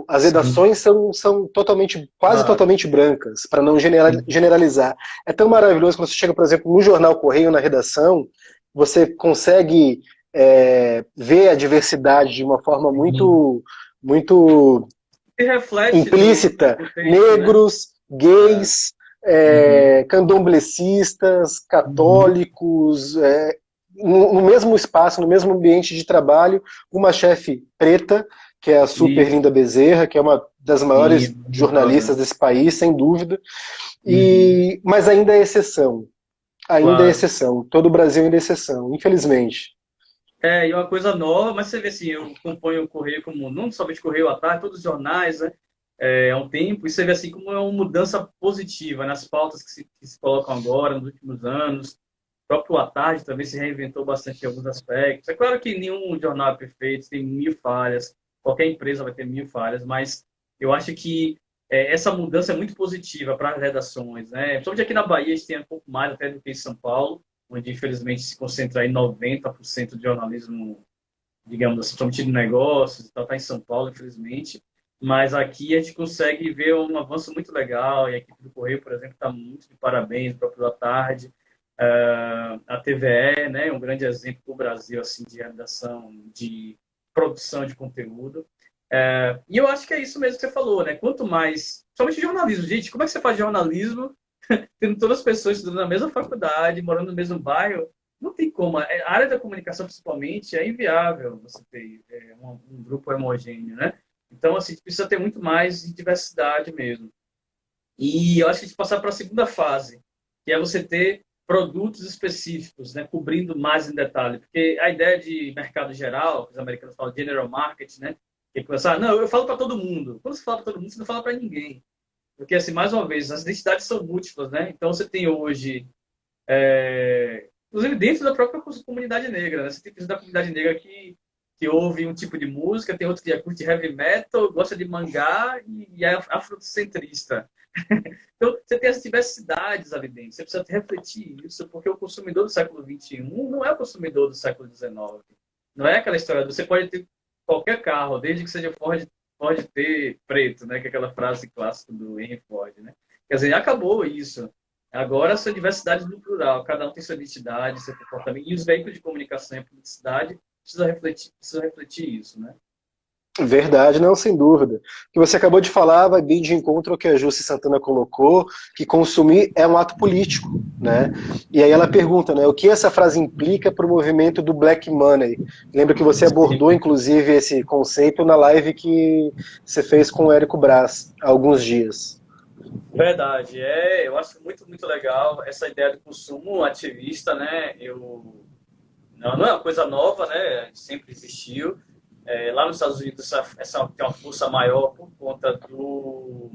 Speaker 1: As
Speaker 2: sim,
Speaker 1: redações são totalmente, quase
Speaker 2: claro.
Speaker 1: totalmente brancas, para não generalizar. É tão maravilhoso quando você chega, por exemplo, no Jornal Correio, na redação, você consegue ver a diversidade de uma forma
Speaker 2: Sim.
Speaker 1: muito
Speaker 2: E reflete no
Speaker 1: implícita.
Speaker 2: contexto, né?
Speaker 1: Negros,
Speaker 2: É.
Speaker 1: gays,
Speaker 2: Uhum.
Speaker 1: candomblecistas,
Speaker 2: Uhum.
Speaker 1: católicos, no mesmo espaço, no mesmo ambiente de trabalho, uma chefe preta, que é a super
Speaker 2: Isso,
Speaker 1: Linda Bezerra, que é uma das
Speaker 2: sim,
Speaker 1: maiores jornalistas
Speaker 2: maravilhosa.
Speaker 1: desse país, sem dúvida,
Speaker 2: Uhum.
Speaker 1: mas ainda é exceção. Ainda é
Speaker 2: Claro.
Speaker 1: exceção. Todo o Brasil ainda é exceção, infelizmente.
Speaker 2: E uma coisa nova, mas você vê assim, eu acompanho o Correio como, não somente Correio à tarde, todos os jornais, né? Há um tempo, e você vê assim como é uma mudança positiva nas pautas que se colocam agora, nos últimos anos. O próprio à tarde também se reinventou bastante em alguns aspectos. É claro que nenhum jornal é perfeito, tem mil falhas, qualquer empresa vai ter mil falhas, mas eu acho que essa mudança é muito positiva para as redações, né? Principalmente aqui na Bahia, a gente tem um pouco mais até do que em São Paulo, onde infelizmente se concentra aí 90% de jornalismo, digamos assim, somente de negócios, está em São Paulo, infelizmente. Mas aqui a gente consegue ver um avanço muito legal, e a equipe do Correio, por exemplo, está muito de parabéns, o próprio da tarde. A TVE, né, um grande exemplo para o Brasil assim, de redação, de produção de conteúdo. E eu acho que é isso mesmo que você falou, né? Quanto mais. Somente jornalismo, gente, como é que você faz jornalismo tendo todas as pessoas estudando na mesma faculdade, morando no mesmo bairro? Não tem como. A área da comunicação, principalmente, é inviável você ter um grupo homogêneo, né? Então, assim, precisa ter muito mais diversidade mesmo. E eu acho que a gente passar para a segunda fase, que é você ter produtos específicos, né, cobrindo mais em detalhe. Porque a ideia de mercado geral, que os americanos falam general market, né, que é começar, não, eu falo para todo mundo. Quando você fala para todo mundo, você não fala para ninguém. Porque, assim, mais uma vez, as identidades são múltiplas, né? Então, você tem hoje, inclusive dentro da própria comunidade negra, né? Você tem pessoas da comunidade negra que ouve um tipo de música, tem outro que curte heavy metal, gosta de mangá e é afrocentrista. Então, você tem as diversidades ali dentro. Você precisa refletir isso, porque o consumidor do século XXI não é o consumidor do século XIX. Não é aquela história de você pode ter qualquer carro, desde que seja Ford T preto, né? Que é aquela frase clássica do Henry Ford, né? Quer dizer, acabou isso. Agora são diversidades no plural. Cada um tem sua identidade, seu comportamento. E os veículos de comunicação e publicidade precisam refletir isso, né?
Speaker 1: Verdade, não, sem dúvida. O que você acabou de falar vai bem de encontro ao que a Jussi Santana colocou, que consumir é um ato político, né? E aí ela pergunta, né, o que essa frase implica para o movimento do Black Money? Lembro que você abordou, inclusive, esse conceito na live que você fez com o Érico Brás há alguns dias.
Speaker 2: Verdade, eu acho muito, muito legal essa ideia do consumo ativista, né? Não é uma coisa nova, né? Sempre existiu. Lá nos Estados Unidos, essa tem uma força maior por conta do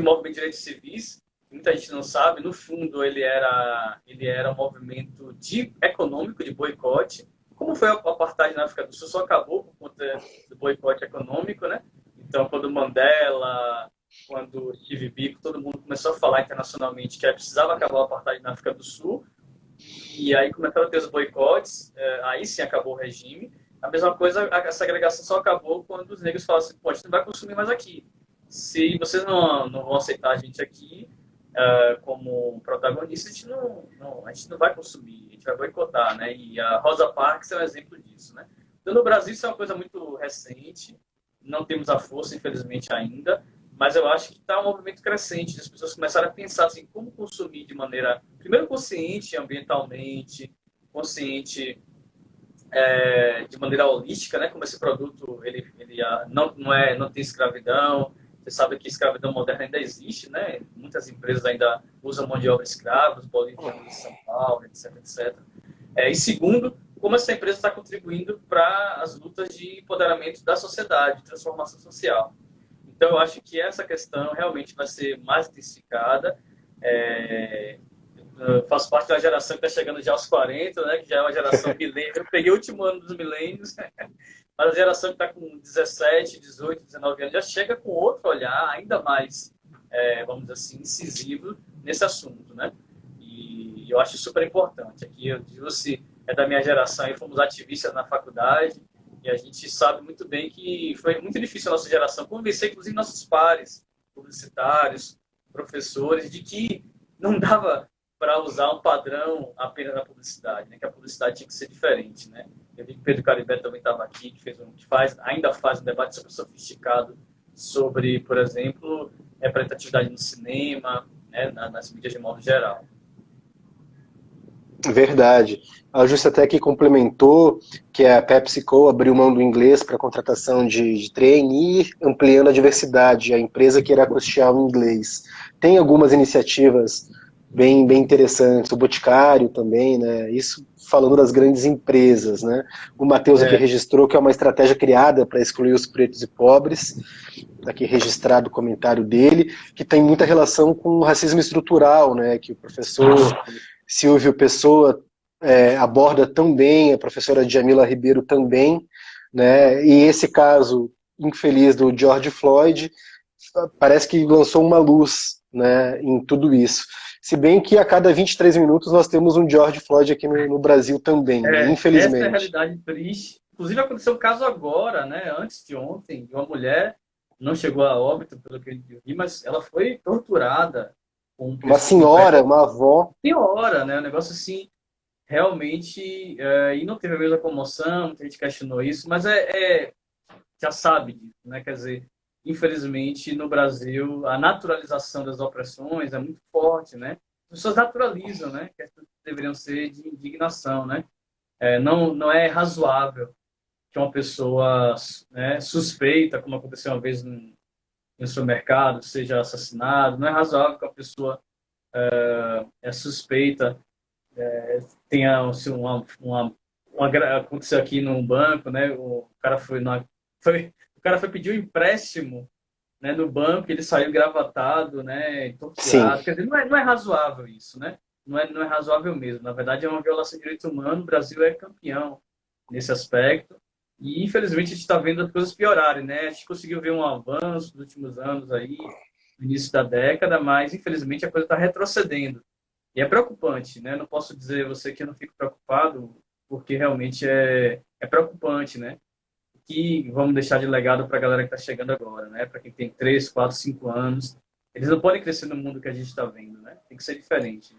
Speaker 2: movimento de direitos civis. Muita gente não sabe, no fundo, ele era um movimento econômico, de boicote. Como foi o apartheid na África do Sul, só acabou por conta do boicote econômico, né? Então, quando Mandela, quando Steve Biko, todo mundo começou a falar internacionalmente que precisava acabar o apartheid na África do Sul, e aí começaram a ter os boicotes, aí sim acabou o regime. A mesma coisa, a segregação só acabou quando os negros falaram assim, pô, a gente não vai consumir mais aqui. Se vocês não vão aceitar a gente aqui como protagonista, a gente não vai consumir, a gente vai boicotar, né? E a Rosa Parks é um exemplo disso, né? Então, no Brasil, isso é uma coisa muito recente, não temos a força, infelizmente, ainda, mas eu acho que está um movimento crescente, as pessoas começaram a pensar assim, como consumir de maneira, primeiro, consciente ambientalmente, consciente de maneira holística, né? Como esse produto não tem escravidão. Você sabe que escravidão moderna ainda existe, né? Muitas empresas ainda usam mão de obra escrava, os bolivianos de São Paulo, etc, etc. E segundo, como essa empresa está contribuindo para as lutas de empoderamento da sociedade, de transformação social. Então, eu acho que essa questão realmente vai ser mais intensificada. É, eu faço parte da geração que está chegando já aos 40, né, que já é uma geração milênio. Eu peguei o último ano dos milênios, mas a geração que está com 17, 18, 19 anos já chega com outro olhar ainda mais, vamos dizer assim, incisivo nesse assunto, né? E eu acho super importante. Aqui eu digo se é da minha geração e fomos ativistas na faculdade e a gente sabe muito bem que foi muito difícil a nossa geração convencer, inclusive nossos pares, publicitários, professores, de que não dava para usar um padrão apenas na publicidade, né? Que a publicidade tinha que ser diferente, né? Eu vi que o Pedro Caribé também estava aqui, ainda faz um debate super sofisticado sobre, por exemplo, representatividade no cinema, né? Nas mídias de modo geral.
Speaker 1: Verdade. A Justa até que complementou que a PepsiCo abriu mão do inglês para contratação de trainee, ampliando a diversidade. A empresa que irá custear o inglês. Tem algumas iniciativas bem interessantes. O Boticário também, né? Isso falando das grandes empresas, né? O Matheus aqui
Speaker 2: É,
Speaker 1: registrou que é uma estratégia criada para excluir os pretos e pobres. Está aqui registrado o comentário dele, que tem muita relação com o racismo estrutural, né? Que o professor Silvio Pessoa aborda também, a professora Djamila Ribeiro também, né? E esse caso infeliz do George Floyd parece que lançou uma luz, né, em tudo isso. Se bem que a cada 23 minutos nós temos um George Floyd aqui no Brasil também, né?
Speaker 2: essa é a
Speaker 1: Infelizmente.
Speaker 2: realidade triste. Inclusive aconteceu um caso agora, né? Antes de ontem, de uma mulher, não chegou a óbito, pelo que eu vi, mas ela foi torturada com
Speaker 1: Uma
Speaker 2: pessoas, com
Speaker 1: senhora, uma avó.
Speaker 2: hora, né? Um negócio assim, realmente, e não teve a mesma comoção, muita gente questionou isso, mas já sabe disso, né? Quer dizer, infelizmente, no Brasil, a naturalização das opressões é muito forte, né? As pessoas naturalizam, né? Que deveriam ser de indignação, né? Não é razoável que uma pessoa, né, suspeita, como aconteceu uma vez no supermercado, seja assassinado. Não é razoável que uma pessoa suspeita tenha assim, aconteceu aqui num banco, né? O cara foi pedir um empréstimo, né, no banco, ele saiu gravatado, né,
Speaker 1: Sim.
Speaker 2: torturado. Quer dizer, não é razoável isso, né? Não é razoável mesmo. Na verdade, é uma violação de direito humano. O Brasil é campeão nesse aspecto. E, infelizmente, a gente está vendo as coisas piorarem, né? A gente conseguiu ver um avanço nos últimos anos aí, no início da década, mas, infelizmente, a coisa está retrocedendo. E é preocupante, né? Não posso dizer a você que eu não fico preocupado, porque realmente é preocupante, né? Que vamos deixar de legado para a galera que está chegando agora, né? Para quem tem 3, 4, 5 anos. Eles não podem crescer no mundo que a gente está vendo, né? Tem que ser diferente.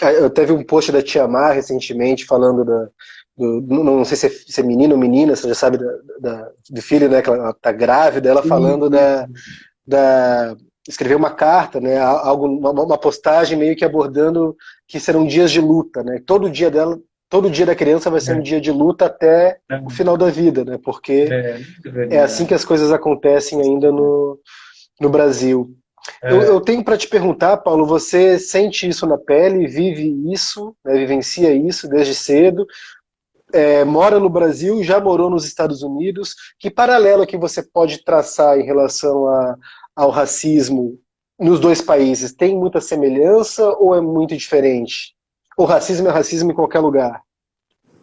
Speaker 1: Eu teve um post da Tia Mar recentemente falando não sei se é menino ou menina, você já sabe do filho, né, que ela tá grávida, ela falando escrever uma carta, né, uma postagem meio que abordando que serão dias de luta, né, todo dia da criança vai ser um
Speaker 2: É,
Speaker 1: dia de luta até o
Speaker 2: é,
Speaker 1: final da vida, né, porque é assim
Speaker 2: deveria.
Speaker 1: que as coisas acontecem ainda no Brasil. Eu
Speaker 2: É,
Speaker 1: tenho para te perguntar, Paulo, você sente isso na pele, vive isso, né, vivencia isso desde cedo, mora no Brasil, já morou nos Estados Unidos. Que paralelo que você pode traçar em relação ao racismo nos dois países? Tem muita semelhança ou é muito diferente? O racismo é racismo em qualquer lugar.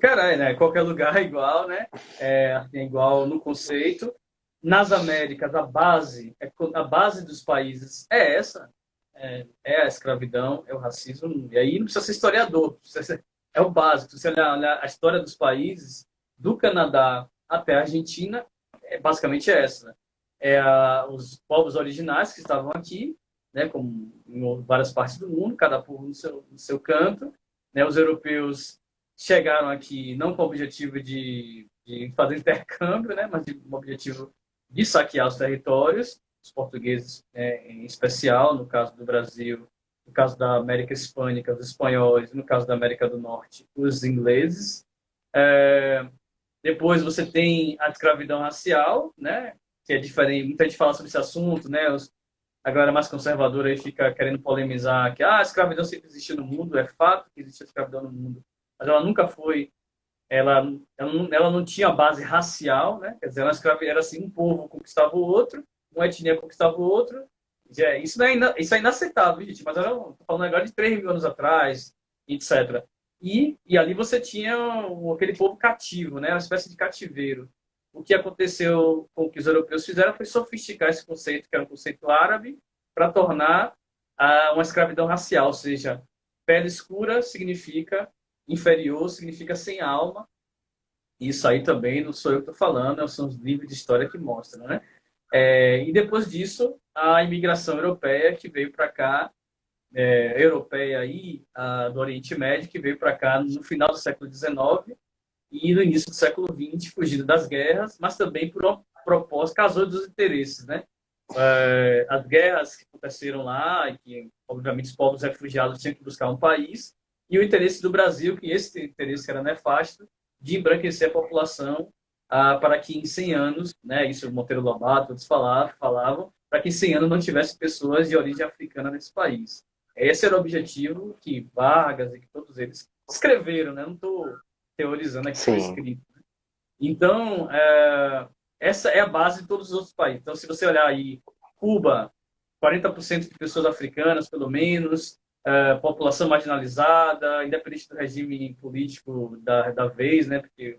Speaker 2: cara, né? Qualquer lugar é igual, né? É igual no conceito. Nas Américas, a base dos países é essa. É a escravidão, é o racismo. E aí não precisa ser historiador. É o básico. Se você olhar a história dos países, do Canadá até a Argentina, basicamente essa. Os povos originais que estavam aqui, né, como em várias partes do mundo, cada povo no seu canto. Né, os europeus chegaram aqui não com o objetivo de fazer intercâmbio, né, mas com o objetivo de saquear os territórios, os portugueses em especial, no caso do Brasil, no caso da América Hispânica, os espanhóis, no caso da América do Norte, os ingleses. Depois você tem a escravidão racial, né? Que é diferente. Muita gente fala sobre esse assunto, né? A galera mais conservadora aí fica querendo polemizar que a escravidão sempre existiu no mundo, é fato que existe a escravidão no mundo, mas ela nunca foi, ela não tinha base racial, né? Quer dizer, era assim, um povo conquistava o outro, uma etnia conquistava o outro. Isso, não é isso é inaceitável, gente, mas tô falando agora de 3 mil anos atrás, etc. E ali você tinha aquele povo cativo, né? Uma espécie de cativeiro. O que aconteceu com o que os europeus fizeram foi sofisticar esse conceito, que era um conceito árabe, para tornar uma escravidão racial, ou seja, pele escura significa inferior, significa sem alma. Isso aí também não sou eu que estou falando, são os livros de história que mostram, né? E depois disso, a imigração europeia que veio para cá, europeia aí, do Oriente Médio, que veio para cá no final do século XIX e no início do século XX, fugindo das guerras, mas também por um propósito, casou dos interesses, né? As guerras que aconteceram lá, e que, obviamente, os povos refugiados tinham que buscar um país, e o interesse do Brasil, que esse interesse era nefasto, de embranquecer a população para que em 100 anos, né, isso o Monteiro Lobato, todos falavam, para que em 100 anos não tivesse pessoas de origem africana nesse país. Esse era o objetivo que Vargas e que todos eles escreveram, né? Não estou teorizando aqui, foi
Speaker 1: Sim.
Speaker 2: escrito. Então, essa é a base de todos os outros países. Então, se você olhar aí, Cuba, 40% de pessoas africanas, pelo menos, população marginalizada, independente do regime político da vez, né? Porque,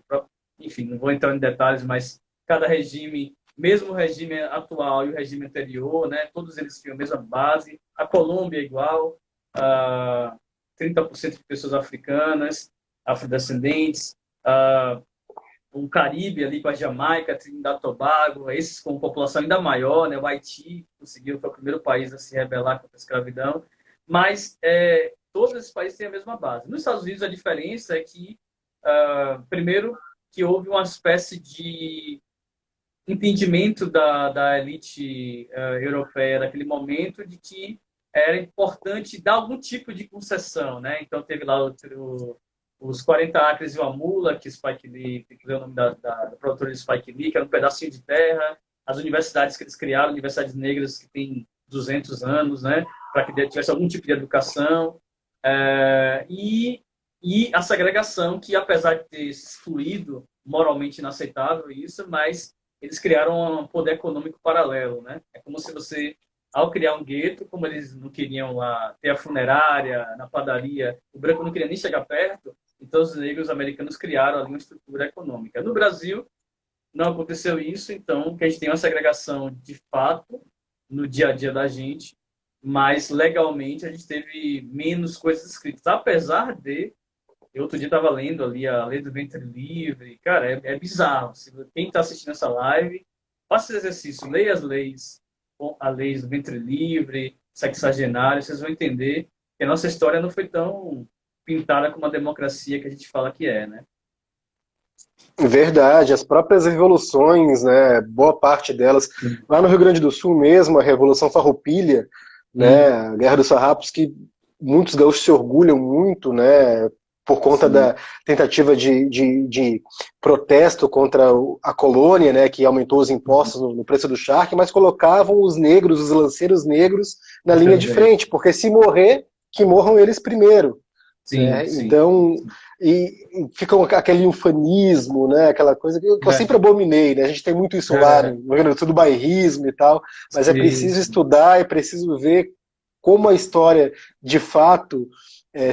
Speaker 2: enfim, não vou entrar em detalhes, mas cada regime, mesmo o regime atual e o regime anterior, né? Todos eles tinham a mesma base. A Colômbia é igual, 30% de pessoas africanas, afrodescendentes, o Caribe ali com a Jamaica, Trinidad e Tobago, esses com população ainda maior, né? O Haiti conseguiu, foi o primeiro país a se rebelar contra a escravidão, mas todos esses países têm a mesma base. Nos Estados Unidos a diferença é que, primeiro, que houve uma espécie de entendimento da elite europeia naquele momento de que era importante dar algum tipo de concessão, né? Então teve lá os 40 acres e uma mula, que Spike Lee, que é o nome da produtora de Spike Lee, que era um pedacinho de terra, as universidades que eles criaram, universidades negras que têm 200 anos, né? Para que tivesse algum tipo de educação. E a segregação, que apesar de ter fluído moralmente inaceitável isso, mas eles criaram um poder econômico paralelo, né? É como se você, ao criar um gueto, como eles não queriam lá ter a funerária, na padaria, o branco não queria nem chegar perto, então os negros americanos criaram ali uma estrutura econômica. No Brasil, não aconteceu isso, então que a gente tem uma segregação de fato no dia a dia da gente, mas legalmente a gente teve menos coisas escritas, apesar de eu outro dia estava lendo ali a lei do ventre livre. Cara, é bizarro. Quem está assistindo essa live, faça esse exercício, leia as leis, a lei do ventre livre, sexagenário, vocês vão entender que a nossa história não foi tão pintada como a democracia que a gente fala que é, né?
Speaker 1: Verdade, as próprias revoluções, né, boa parte delas, lá no Rio Grande do Sul mesmo, a Revolução Farroupilha, né, a Guerra dos Farrapos, que muitos gaúchos se orgulham muito, né, por conta
Speaker 2: Sim,
Speaker 1: da tentativa de protesto contra a colônia, né, que aumentou os impostos no preço do charque, mas colocavam os negros, os lanceiros negros, na linha de
Speaker 2: também.
Speaker 1: frente, porque se morrer, que morram eles primeiro.
Speaker 2: Sim,
Speaker 1: Né?
Speaker 2: sim.
Speaker 1: Então, e fica aquele ufanismo, né? Aquela coisa que eu sempre abominei, né? A gente tem muito isso lá no
Speaker 2: É,
Speaker 1: Rio Grande do Sul, do bairrismo e tal, mas é
Speaker 2: sim,
Speaker 1: preciso
Speaker 2: sim.
Speaker 1: estudar, é preciso ver como a história de fato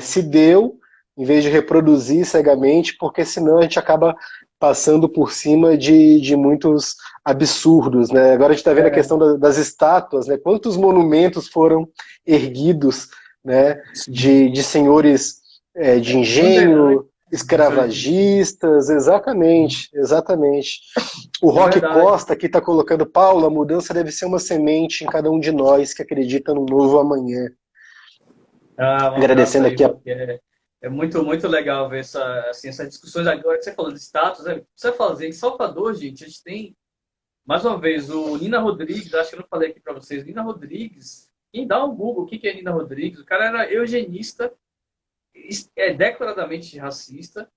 Speaker 1: se deu, em vez de reproduzir cegamente, porque senão a gente acaba passando por cima de muitos absurdos, né? Agora a gente está vendo a
Speaker 2: É,
Speaker 1: questão das estátuas, né? Quantos monumentos foram erguidos, né?
Speaker 2: sim.
Speaker 1: De senhores de
Speaker 2: Bandeirante,
Speaker 1: engenho,
Speaker 2: sim.
Speaker 1: escravagistas, exatamente, exatamente. O
Speaker 2: É
Speaker 1: Roque
Speaker 2: verdade.
Speaker 1: Costa aqui está colocando, Paulo, a mudança deve ser uma semente em cada um de nós que acredita no novo amanhã.
Speaker 2: Um abraço
Speaker 1: Agradecendo
Speaker 2: aí,
Speaker 1: aqui a...
Speaker 2: Roque. É muito, muito legal ver essas discussões agora que você falou de status. Precisa fazer em Salvador, gente, a gente tem, mais uma vez, o Nina Rodrigues, acho que eu não falei aqui para vocês, Nina Rodrigues, quem dá um Google, o que é Nina Rodrigues? O cara era eugenista, é declaradamente racista,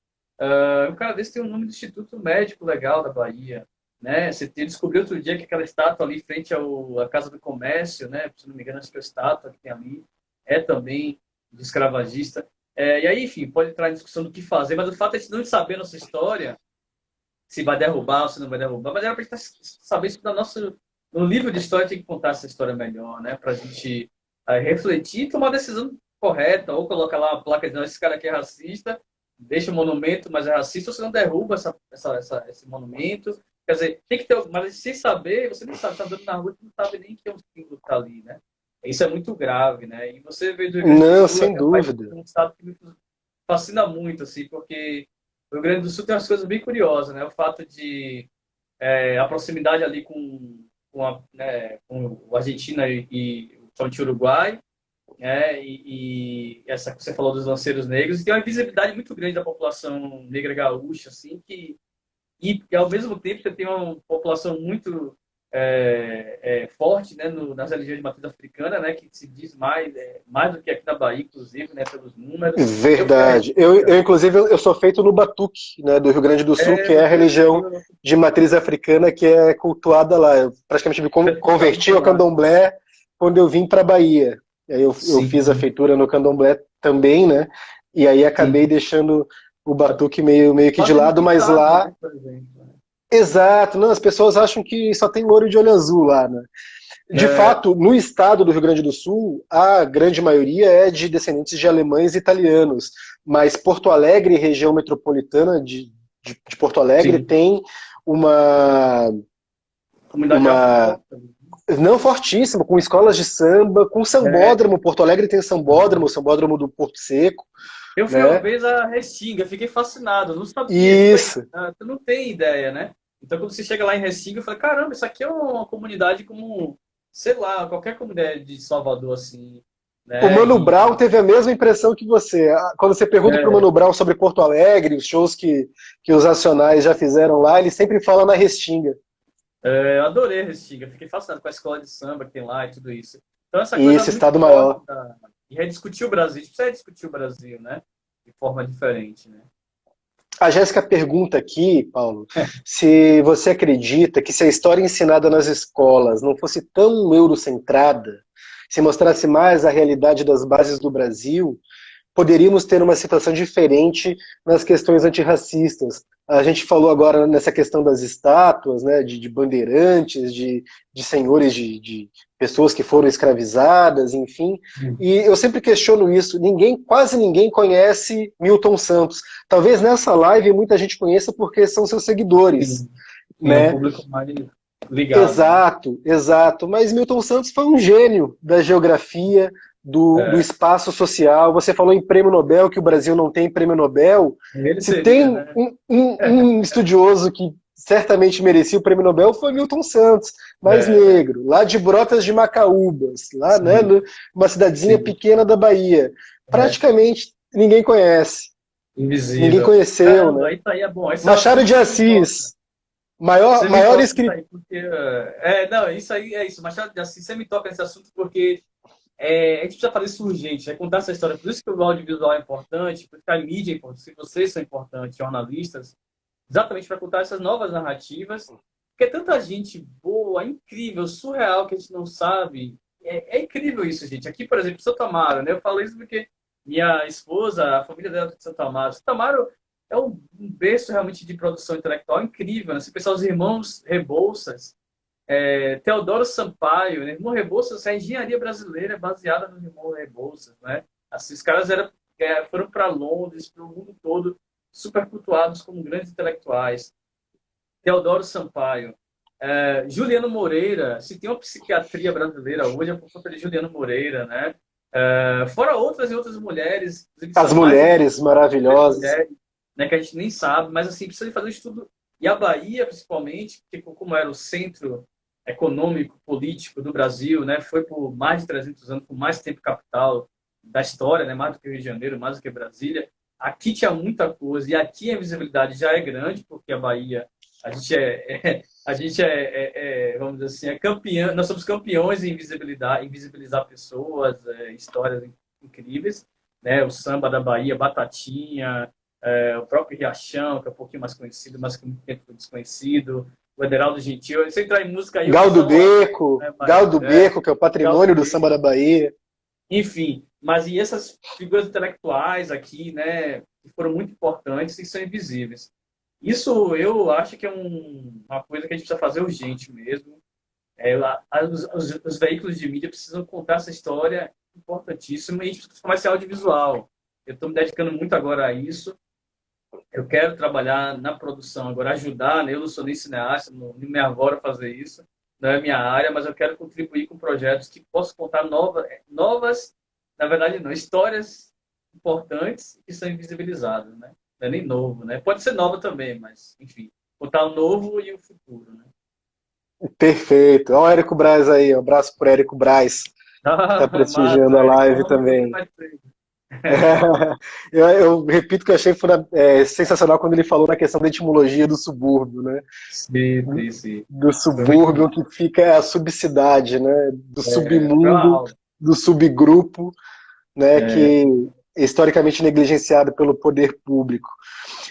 Speaker 2: Um cara desse tem o nome do Instituto Médico Legal da Bahia, né? Você descobriu outro dia que aquela estátua ali em frente à Casa do Comércio, né? Se não me engano, acho que a estátua que tem ali é também de escravagista. E aí, enfim, pode entrar em discussão do que fazer, mas o fato é de não saber nossa história, se vai derrubar ou se não vai derrubar, mas era para a gente saber isso no livro de história tem que contar essa história melhor, né? Para a gente refletir e tomar a decisão correta, ou colocar lá a placa dizendo esse cara aqui é racista, deixa o monumento, mas é racista, ou você não derruba esse monumento. Quer dizer, tem que ter, mas sem saber, você nem sabe, está andando na rua, você não sabe nem que é um símbolo que está ali, né? Isso é muito grave, né? E você veio do Rio Grande do
Speaker 1: Não,
Speaker 2: Sul,
Speaker 1: sem
Speaker 2: é
Speaker 1: dúvida.
Speaker 2: um estado que me fascina muito, assim, porque o Rio Grande do Sul tem umas coisas bem curiosas, né? O fato de a proximidade ali com a Argentina e o Uruguai, né? E essa que você falou dos lanceiros negros, e tem uma visibilidade muito grande da população negra gaúcha, assim, e ao mesmo tempo você tem uma população muito forte, né, nas religiões de matriz africana, né, que se diz mais do que aqui na Bahia, inclusive, né, pelos números. Eu fui a
Speaker 1: Verdade. Inclusive, eu sou feito no Batuque, né, do Rio Grande do Sul, que é a religião de matriz africana que é cultuada lá. Eu praticamente me converti ao candomblé quando eu vim para a Bahia. Aí eu fiz a feitura no candomblé também, né? E aí acabei
Speaker 2: Sim.
Speaker 1: deixando o Batuque meio que de
Speaker 2: Mas
Speaker 1: lado, mas
Speaker 2: identificado,
Speaker 1: lá.
Speaker 2: né, por exemplo.
Speaker 1: Exato, não, as pessoas acham que só tem loiro de olho azul lá, né? De
Speaker 2: É,
Speaker 1: fato, no estado do Rio Grande do Sul, a grande maioria é de descendentes de alemães e italianos, mas Porto Alegre, região metropolitana de Porto Alegre,
Speaker 2: sim.
Speaker 1: tem uma,
Speaker 2: Comunidade
Speaker 1: uma.
Speaker 2: afro.
Speaker 1: Não fortíssima, com escolas de samba, com
Speaker 2: É,
Speaker 1: sambódromo. Porto Alegre tem sambódromo, o sambódromo do Porto Seco,
Speaker 2: eu fui uma
Speaker 1: né?
Speaker 2: vez a Restinga, fiquei fascinado, não sabia. Tipo,
Speaker 1: Isso.
Speaker 2: tu não tem ideia, né? Então, quando você chega lá em Restinga, eu falei, caramba, isso aqui é uma comunidade como, sei lá, qualquer comunidade de Salvador, assim,
Speaker 1: O
Speaker 2: né?
Speaker 1: Mano Brown teve a mesma impressão que você. Quando você pergunta para o
Speaker 2: É,
Speaker 1: Mano Brown sobre Porto Alegre, os shows que os Racionais já fizeram lá, ele sempre fala na Restinga.
Speaker 2: eu adorei Restinga, fiquei fascinado com a escola de samba que tem lá e tudo isso. Então, essa
Speaker 1: E
Speaker 2: coisa
Speaker 1: esse
Speaker 2: muito
Speaker 1: Estado
Speaker 2: forte
Speaker 1: Maior.
Speaker 2: e rediscutir o Brasil, a gente precisa rediscutir o Brasil, né? De forma diferente, né?
Speaker 1: A Jéssica pergunta aqui, Paulo, se você acredita que se a história ensinada nas escolas não fosse tão eurocentrada, se mostrasse mais a realidade das bases do Brasil, poderíamos ter uma situação diferente nas questões antirracistas. A gente falou agora nessa questão das estátuas, né, de bandeirantes, de senhores, de pessoas que foram escravizadas, enfim. E eu sempre questiono isso. Quase ninguém conhece Milton Santos. Talvez nessa live muita gente conheça porque são seus seguidores,
Speaker 2: Sim, sim, é um
Speaker 1: né?
Speaker 2: público mais ligado, né?
Speaker 1: Exato, exato. Mas Milton Santos foi um gênio da geografia, do
Speaker 2: É,
Speaker 1: espaço social. Você falou em prêmio Nobel, que o Brasil não tem prêmio Nobel.
Speaker 2: ele
Speaker 1: Se
Speaker 2: teria,
Speaker 1: tem
Speaker 2: né?
Speaker 1: um estudioso que certamente merecia o prêmio Nobel, foi Milton Santos, mais
Speaker 2: É,
Speaker 1: negro, lá de Brotas de Macaúbas, lá, né,
Speaker 2: sim,
Speaker 1: numa cidadezinha
Speaker 2: sim.
Speaker 1: pequena da Bahia.
Speaker 2: É,
Speaker 1: Praticamente ninguém conhece, ninguém
Speaker 2: invisível.
Speaker 1: conheceu, né?
Speaker 2: Caramba, isso aí é bom. Esse é um
Speaker 1: Machado
Speaker 2: assunto
Speaker 1: de
Speaker 2: que me toca.
Speaker 1: Assis, maior,
Speaker 2: Você me
Speaker 1: maior
Speaker 2: toca isso
Speaker 1: escritor.
Speaker 2: aí, porque. Não, isso aí é isso. Machado de Assis, você me toca nesse assunto porque a gente precisa fazer isso urgente, contar essa história. Por isso que o audiovisual é importante, por isso que a mídia é importante, se vocês são importantes, jornalistas, exatamente para contar essas novas narrativas. Porque é tanta gente boa, incrível, surreal, que a gente não sabe. É incrível isso, gente. Aqui, por exemplo, Santo Amaro, né? Eu falo isso porque minha esposa, a família dela é de Santo Amaro. Santo Amaro é um berço realmente de produção intelectual incrível, né? Se pensar os irmãos Rebouças, Teodoro Sampaio, né? Irmão Rebouças, a engenharia brasileira é baseada no irmão Rebouças, né? Assim, os caras foram para Londres, para o mundo todo, super cultuados como grandes intelectuais. Teodoro Sampaio. Juliano Moreira, se tem uma psiquiatria brasileira hoje é por conta de Juliano Moreira, né? Fora outras e outras mulheres, que
Speaker 1: As
Speaker 2: são mais
Speaker 1: mulheres maravilhosas.
Speaker 2: mulheres, né, que a gente nem sabe, mas assim, precisa de fazer um estudo. E a Bahia, principalmente, que como era o centro econômico, político do Brasil, né, foi por mais de 300 anos, por mais tempo capital da história, né, mais do que o Rio de Janeiro, mais do que Brasília. Aqui tinha muita coisa, e aqui a visibilidade já é grande, porque a Bahia, vamos dizer assim, é campeão, nós somos campeões em visibilidade, em visibilizar pessoas, histórias incríveis, né? O samba da Bahia, Batatinha, o próprio Riachão, que é um pouquinho mais conhecido, mas que muito tempo foi desconhecido, o Ederaldo Gentil. Se entrar em música aí, eu vou
Speaker 1: Gal do
Speaker 2: dar uma hora,
Speaker 1: Beco,
Speaker 2: né,
Speaker 1: Gal
Speaker 2: mas
Speaker 1: do Beco, que é o
Speaker 2: Ederaldo
Speaker 1: patrimônio do samba da Bahia.
Speaker 2: enfim, mas e essas figuras intelectuais aqui, né, que foram muito importantes e são invisíveis. Isso eu acho que é uma coisa que a gente precisa fazer urgente mesmo. Os veículos de mídia precisam contar essa história importantíssima e a gente precisa transformar esse audiovisual. Eu estou me dedicando muito agora a isso. Eu quero trabalhar na produção agora, ajudar, né? Eu não sou nem cineasta, não me arvoro a fazer isso, não é minha área, mas eu quero contribuir com projetos que possam contar novas, na verdade não, histórias importantes que são invisibilizadas, né? Não é nem novo, né? Pode ser nova também, mas, enfim, contar o novo e o futuro, né?
Speaker 1: Perfeito. Olha o Érico Braz aí, um abraço pro Érico Braz, que está
Speaker 2: Massa,
Speaker 1: prestigiando a
Speaker 2: Érico.
Speaker 1: live
Speaker 2: Vamos ver
Speaker 1: também.
Speaker 2: mais cedo.
Speaker 1: Eu repito que eu achei sensacional quando ele falou na questão da etimologia do subúrbio, né?
Speaker 2: Sim, sim, sim.
Speaker 1: Do
Speaker 2: Foi muito
Speaker 1: subúrbio
Speaker 2: bom.
Speaker 1: que fica a subcidade, né? Do
Speaker 2: Foi uma
Speaker 1: submundo,
Speaker 2: aula.
Speaker 1: do subgrupo, né?
Speaker 2: É,
Speaker 1: Que é historicamente negligenciado pelo poder público.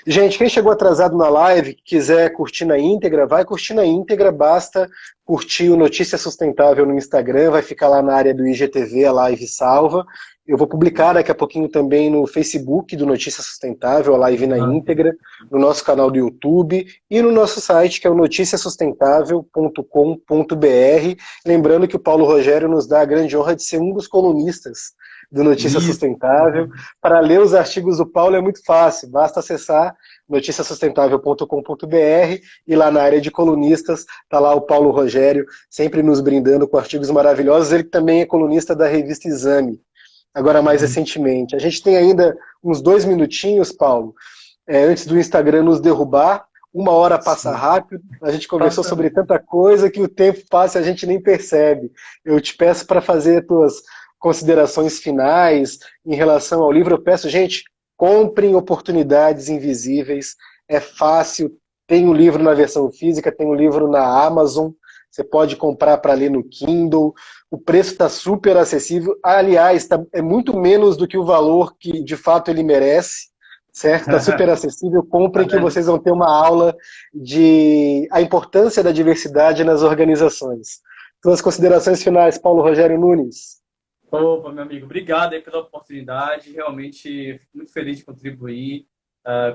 Speaker 1: Gente, quem chegou atrasado na live, quiser curtir na íntegra, vai curtir na íntegra, basta curtir o Notícia Sustentável no Instagram, vai ficar lá na área do IGTV, a live salva. Eu vou publicar daqui a pouquinho também no Facebook do Notícia Sustentável, a live na íntegra, no nosso canal do YouTube e no nosso site, que é o noticiasustentável.com.br. Lembrando que o Paulo Rogério nos dá a grande honra de ser um dos colunistas do Notícia
Speaker 2: isso.
Speaker 1: Sustentável. Para ler os artigos do Paulo é muito fácil, basta acessar noticiasustentável.com.br e lá na área de colunistas está lá o Paulo Rogério, sempre nos brindando com artigos maravilhosos. Ele também é colunista da revista Exame, agora mais recentemente. A gente tem ainda uns 2 minutinhos, Paulo, antes do Instagram nos derrubar. 1 hora passa
Speaker 2: Sim.
Speaker 1: rápido, a gente conversou
Speaker 2: Passa
Speaker 1: sobre
Speaker 2: mesmo.
Speaker 1: tanta coisa que o tempo passa e a gente nem percebe. Eu te peço para fazer as tuas considerações finais em relação ao livro. Eu peço, gente, comprem Oportunidades Invisíveis, é fácil, tem o livro na versão física, tem o livro na Amazon, você pode comprar para ler no Kindle, o preço está super acessível, aliás, é muito menos do que o valor que de fato ele merece, certo? Está super acessível,
Speaker 2: Tá
Speaker 1: comprem que
Speaker 2: vendo?
Speaker 1: vocês vão ter uma aula de a importância da diversidade nas organizações. Suas considerações finais, Paulo Rogério Nunes.
Speaker 2: Opa, meu amigo, obrigado aí pela oportunidade. Realmente fico muito feliz de contribuir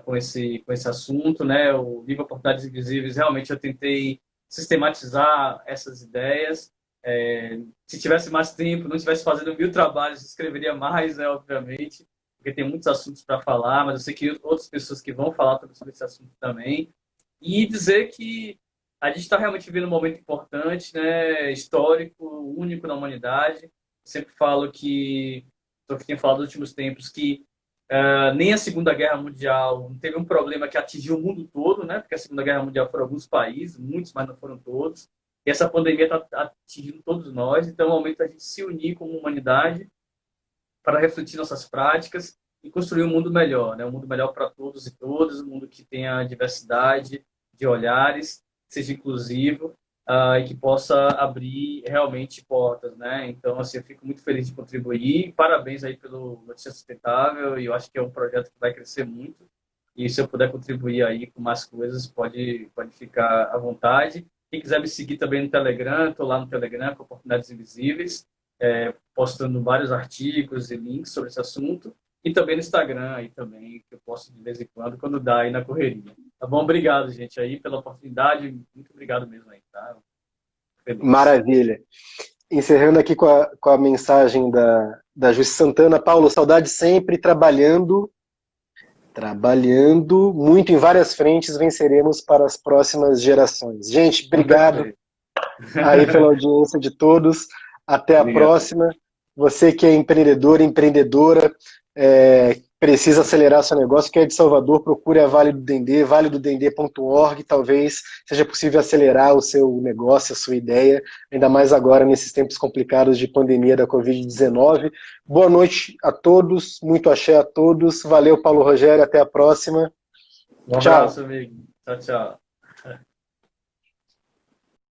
Speaker 2: com esse assunto, né? O livro Oportunidades Invisíveis, realmente eu tentei sistematizar essas ideias. Se tivesse mais tempo, não estivesse fazendo 1000 trabalhos, escreveria mais, né, obviamente, porque tem muitos assuntos para falar, mas eu sei que outras pessoas que vão falar sobre esse assunto também. E dizer que a gente está realmente vivendo um momento importante, né, histórico, único na humanidade. Sempre falo que, só que tenho falado nos últimos tempos, que nem a Segunda Guerra Mundial teve um problema que atingiu o mundo todo, né? Porque a Segunda Guerra Mundial foram alguns países, muitos, mas não foram todos. E essa pandemia está atingindo todos nós, então é o momento da gente se unir como humanidade para refletir nossas práticas e construir um mundo melhor, né? Um mundo melhor para todos e todas, um mundo que tenha diversidade de olhares, seja inclusivo, e que possa abrir realmente portas, né? Então, assim, eu fico muito feliz de contribuir. Parabéns aí pelo Notícia Sustentável, e eu acho que é um projeto que vai crescer muito. E se eu puder contribuir aí com mais coisas, pode ficar à vontade. Quem quiser me seguir também no Telegram, estou lá no Telegram com Oportunidades Invisíveis, postando vários artigos e links sobre esse assunto. E também no Instagram aí também, que eu posto de vez em quando dá aí na correria. Tá bom? Obrigado, gente, aí pela oportunidade. Muito obrigado mesmo aí, tá? Feliz.
Speaker 1: Maravilha. Encerrando aqui com a mensagem da Juiz Santana. Paulo, saudade sempre, trabalhando muito em várias frentes, venceremos para as próximas gerações. Gente,
Speaker 2: Com
Speaker 1: obrigado
Speaker 2: certeza.
Speaker 1: aí pela audiência de todos. Até a
Speaker 2: Obrigado.
Speaker 1: próxima. Você que é empreendedor, empreendedora, precisa acelerar seu negócio, que é de Salvador, procure a Vale do Dendê, valedodendê.org, talvez seja possível acelerar o seu negócio, a sua ideia, ainda mais agora nesses tempos complicados de pandemia da Covid-19. Boa noite a todos, muito axé a todos, valeu Paulo Rogério, até a próxima.
Speaker 2: Um
Speaker 1: Tchau.
Speaker 2: abraço, amigo. Tchau, tchau.